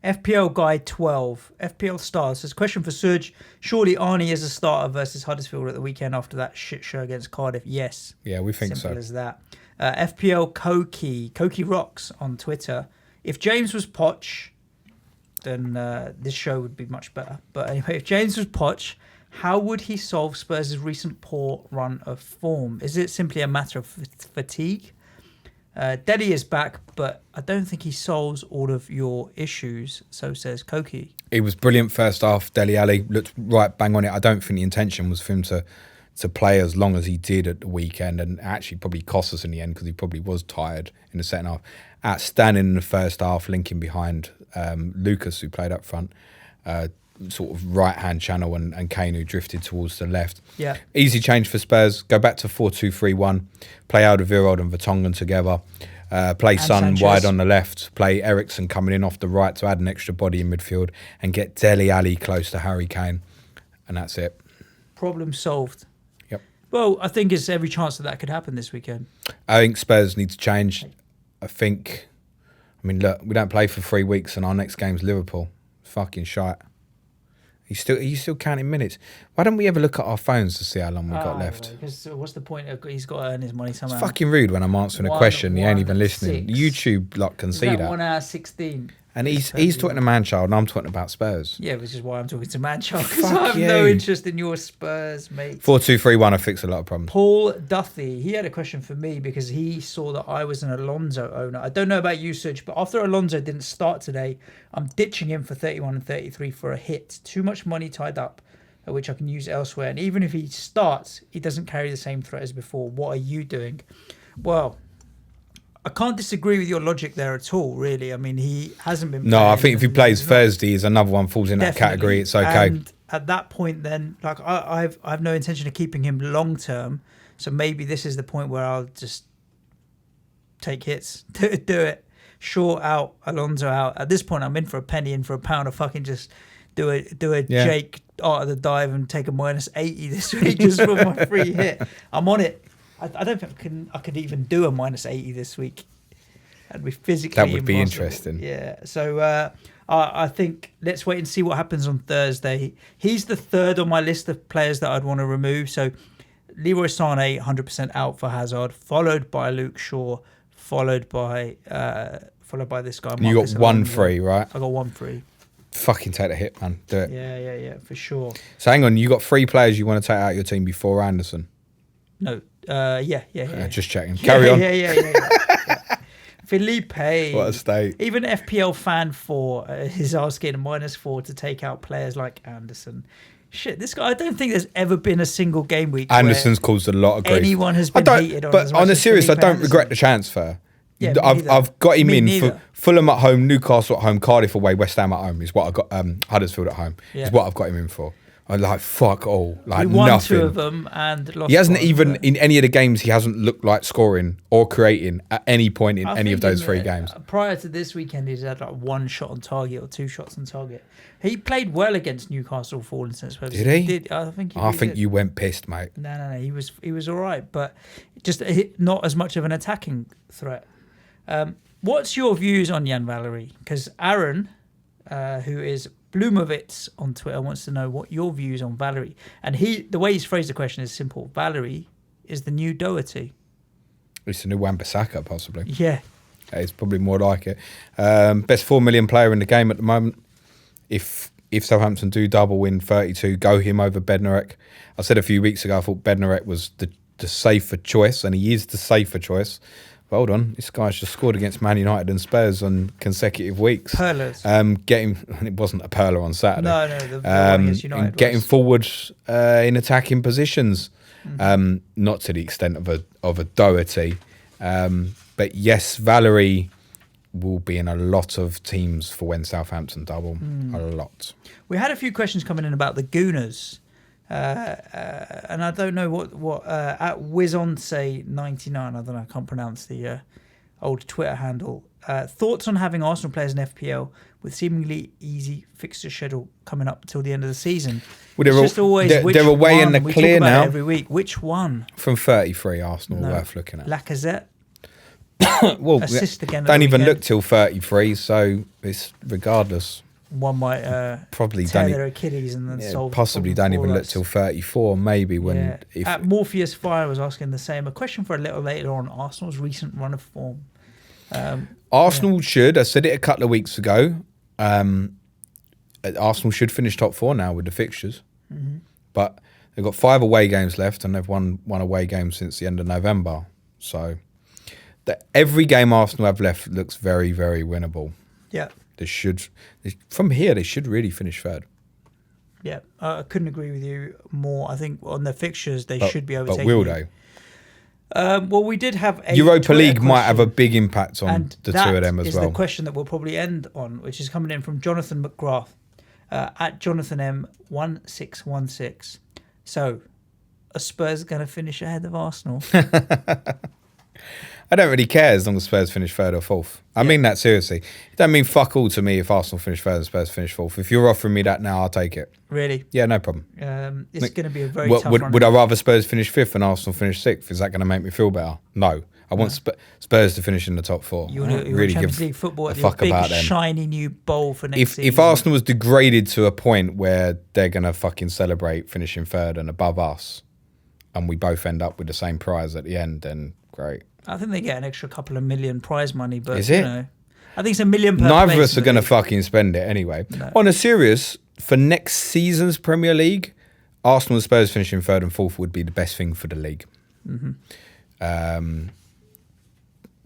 FPL Guy 12, FPL Stars says, question for Suj. Surely Arnie is a starter versus Huddersfield at the weekend after that shit show against Cardiff. Yes. Yeah, we think Simple so. as that. FPL Koki Rocks on Twitter. If James was Poch, then this show would be much better. But anyway, if James was Poch, how would he solve Spurs' recent poor run of form? Is it simply a matter of fatigue? Deli is back, but I don't think he solves all of your issues, so says Koki. He was brilliant first half. Dele Alli looked right bang on it. I don't think the intention was for him to play as long as he did at the weekend, and actually probably cost us in the end because he probably was tired in the second half. Outstanding in the first half, linking behind Lucas, who played up front, sort of right-hand channel, and Kane, who drifted towards the left. Yeah. Easy change for Spurs. Go back to 4-2-3-1. Play Alderweireld and Vertonghen together. Play Son Sanchez wide on the left. Play Eriksen coming in off the right to add an extra body in midfield, and get Dele Alli close to Harry Kane. And that's it. Problem solved. Yep. Well, I think there's every chance that could happen this weekend. I think Spurs need to change. I mean, look, we don't play for 3 weeks and our next game's Liverpool. Fucking shite. He's still counting minutes. Why don't we ever look at our phones to see how long we've got left? Because what's the point? He's got to earn his money somehow. It's fucking rude when I'm answering a question. He ain't even listening. 1:06. YouTube can see that. 1 hour 16. And he's talking to Manchild and I'm talking about Spurs. Yeah, which is why I'm talking to Manchild, because Fuck I have no you. interest in your Spurs, mate. 4-2-3-1, I fix a lot of problems. Paul Duthie, he had a question for me because he saw that I was an Alonso owner. I don't know about you, Suj, but after Alonso didn't start today, I'm ditching him for 31 and 33 for a hit. Too much money tied up, which I can use elsewhere. And even if he starts, he doesn't carry the same threat as before. What are you doing? Well, I can't disagree with your logic there at all, really. I mean, he hasn't been No, I playing, think if he and plays he's not- Thursday, is another one falls in that Definitely. category. It's okay. And at that point, then, like, I have no intention of keeping him long term. So maybe this is the point where I'll just take hits, do it, short out, Alonso out. At this point, I'm in for a penny, in for a pound. I fucking just do a Yeah. Jake out of the dive and take a -80 this week just for my free hit. I'm on it. I don't think I could even do a -80 this week. That'd be physically That would be impossible. interesting. Yeah. So I think let's wait and see what happens on Thursday. He's the third on my list of players that I'd want to remove. So Leroy Sané, 100% out for Hazard, followed by Luke Shaw, followed by this guy. You Marcus got 1 Alonso. free, right? I got 1 free. Fucking take the hit, man. Do it. Yeah, for sure. So hang on, you got 3 players you want to take out of your team before Anderson? No. Yeah. Just checking. Carry on. Yeah. Felipe. What a state. Even FPL Fan 4 is asking a -4 to take out players like Anderson. shit, this guy. I don't think there's ever been a single game week Anderson's caused a lot of grief. anyone has been hated on. But as much on a as serious, I Felipe don't Anderson. regret the transfer. Yeah, me neither. I've got him Me in neither. for Fulham at home, Newcastle at home, Cardiff away, West Ham at home is what I got. Huddersfield at home Yeah. is what I've got him in for. I'm like fuck all, We like won nothing. 2 of them and lost. He hasn't one, even but- in any of the games. He hasn't looked like scoring or creating at any point in I any of think those in 3 the- games. Prior to this weekend, he's had like 1 shot on target or 2 shots on target. He played well against Newcastle, for instance. Did he? Did. I think. I he think did. you went pissed, mate. No. He was all right, but just not as much of an attacking threat. What's your views on Jan Valery? Because Aaron, who is Bloomovitz on Twitter, wants to know what your views on Valery. And the way he's phrased the question is simple. Valery is the new Doherty. It's a new Wan-Bissaka, possibly. Yeah. It's probably more like it. Best 4 million player in the game at the moment. If Southampton do double win 32, go him over Bednarek. I said a few weeks ago I thought Bednarek was the safer choice, and he is the safer choice. But hold on, this guy's just scored against Man United and Spurs on consecutive weeks. Perlers. It wasn't a perler on Saturday. No, the one against United and getting was. forward in attacking positions, not to the extent of a Doherty. But yes, Valery will be in a lot of teams for when Southampton double. A lot. We had a few questions coming in about the Gooners. And I don't know what at Wizonce99, I don't know, I can't pronounce the old Twitter handle. Thoughts on having Arsenal players in FPL with seemingly easy fixture schedule coming up till the end of the season? Well, It's just always which they're away in one? the We clear talk about now. it every week. Which one? From 33, Arsenal No. worth looking at. Lacazette? Well, Assist again at don't the even weekend. look till 33, so it's regardless. One might Probably tear don't. their Achilles and then Yeah, solve the possibly don't problem even for look us. till 34, maybe when Yeah. if At Morpheus Fire was asking the same. A question for a little later on. Arsenal's recent run of form. Arsenal should. I said it a couple of weeks ago. Arsenal should finish top 4 now with the fixtures, but they've got 5 away games left, and they've won 1 away game since the end of November. So every game Arsenal have left looks very, very winnable. Yeah. From here, they should really finish 3rd. Yeah, I couldn't agree with you more. I think on the fixtures they should be But overtaking. will you. they? Well, we did have a Europa Twitter League might have a question, big impact on and the that 2 of them as is well. the question that we'll probably end on, which is coming in from Jonathan McGrath at Jonathan M1616. So, are Spurs going to finish ahead of Arsenal? I don't really care as long as Spurs finish 3rd or 4th. I mean that seriously. It don't mean fuck all to me if Arsenal finish 3rd and Spurs finish 4th. If you're offering me that now, I'll take it. Really? Yeah, no problem. It's going to be a very What, tough run. would I rather Spurs finish 5th and Arsenal finish 6th? Is that going to make me feel better? No. I want Spurs to finish in the top 4. You I want don't your really Champions give League football a at your fuck big, about them. shiny new bowl for next season. If Arsenal was degraded to a point where they're going to fucking celebrate finishing 3rd and above us, and we both end up with the same prize at the end, then great. I think they get an extra couple of million prize money, but Is you it? know, I think it's $1 million per Neither of place us in are the going to league. fucking spend it anyway. No. On a serious, for next season's Premier League, Arsenal and Spurs finishing 3rd and 4th would be the best thing for the league.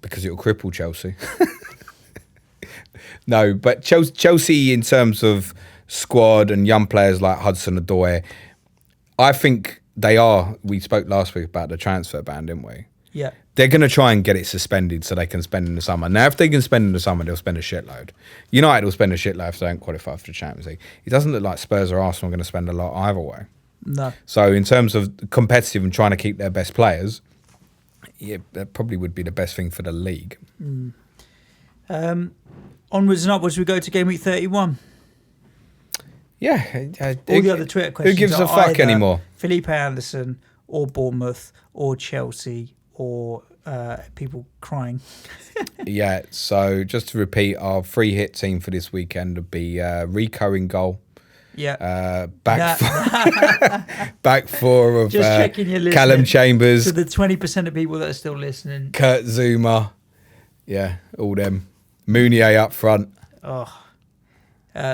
Because it'll cripple Chelsea. No, but Chelsea in terms of squad and young players like Hudson-Odoi, I think they are. We spoke last week about the transfer ban, didn't we? Yeah. They're going to try and get it suspended so they can spend in the summer. Now, if they can spend in the summer, they'll spend a shitload. United will spend a shitload if they don't qualify for the Champions League. It doesn't look like Spurs or Arsenal are going to spend a lot either way. No. So in terms of competitive and trying to keep their best players, yeah, that probably would be the best thing for the league. Onwards and upwards we go to game week 31. Yeah. All the other Twitter questions. Who gives a are fuck either anymore? Felipe Anderson or Bournemouth or Chelsea or people crying. Yeah, so just to repeat, our free hit team for this weekend would be Rico in goal. Yeah. Back four of Just checking you're listening. Callum Chambers, To the 20% of people that are still listening. Kurt Zuma. Yeah, all them. Mounier up front.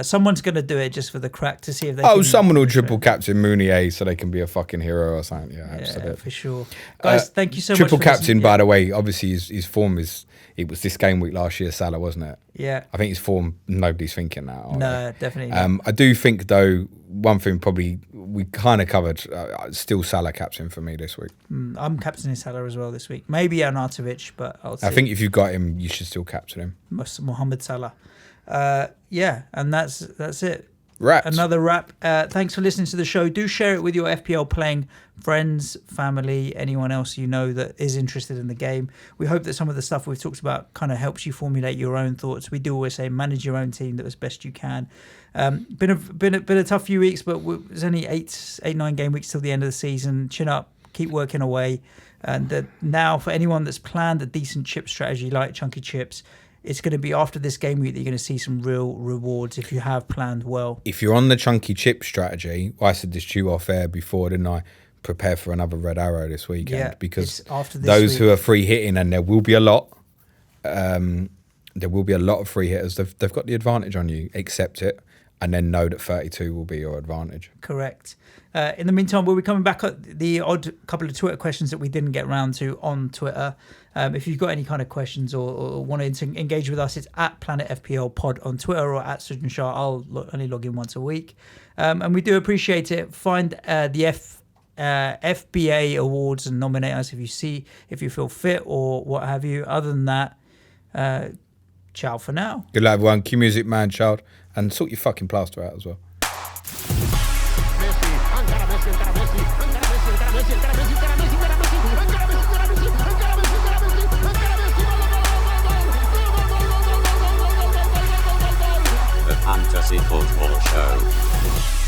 Someone's going to do it just for the crack to see if they Oh, can someone will finish triple it. captain Mounier so they can be a fucking hero or something. Yeah, Yeah, absolutely. for sure. Guys, thank you so much Triple for captain, listening. by the way, obviously his form is, it was this game week last year, Salah, wasn't it? Yeah. I think his form, nobody's thinking that. are No, they? definitely not. I do think, though, one thing probably we kind of covered. Still Salah captain for me this week. I'm captaining Salah as well this week. Maybe Arnautovic, but I'll see. I think if you've got him, you should still captain him. Mohamed Salah. Yeah, and that's it. Wrapped. Another wrap. Thanks for listening to the show. Do share it with your FPL playing friends, family, anyone else you know that is interested in the game. We hope that some of the stuff we've talked about kind of helps you formulate your own thoughts. We do always say manage your own team as best you can. Been a tough few weeks, but there's only 9 game weeks till the end of the season. Chin up, keep working away. And now for anyone that's planned a decent chip strategy like chunky chips, it's going to be after this game week that you're going to see some real rewards if you have planned well. If you're on the chunky chip strategy, I said this to you off air before, didn't I? Prepare for another red arrow this weekend, Yeah, because after this those week. who are free hitting, and there will be a lot, there will be a lot of free hitters. They've got the advantage on you. Accept it, and then know that 32 will be your advantage. Correct. In the meantime, we'll be coming back at the odd couple of Twitter questions that we didn't get round to on Twitter. If you've got any kind of questions or wanted to engage with us, it's at Planet FPL Pod on Twitter or at Suj and Shah. I'll only log in once a week. And we do appreciate it. Find the FBA awards and nominate us if you feel fit or what have you. Other than that, ciao for now. Good luck, everyone. Cue music, man, child, and sort your fucking plaster out as well. The Fantasy Football Show.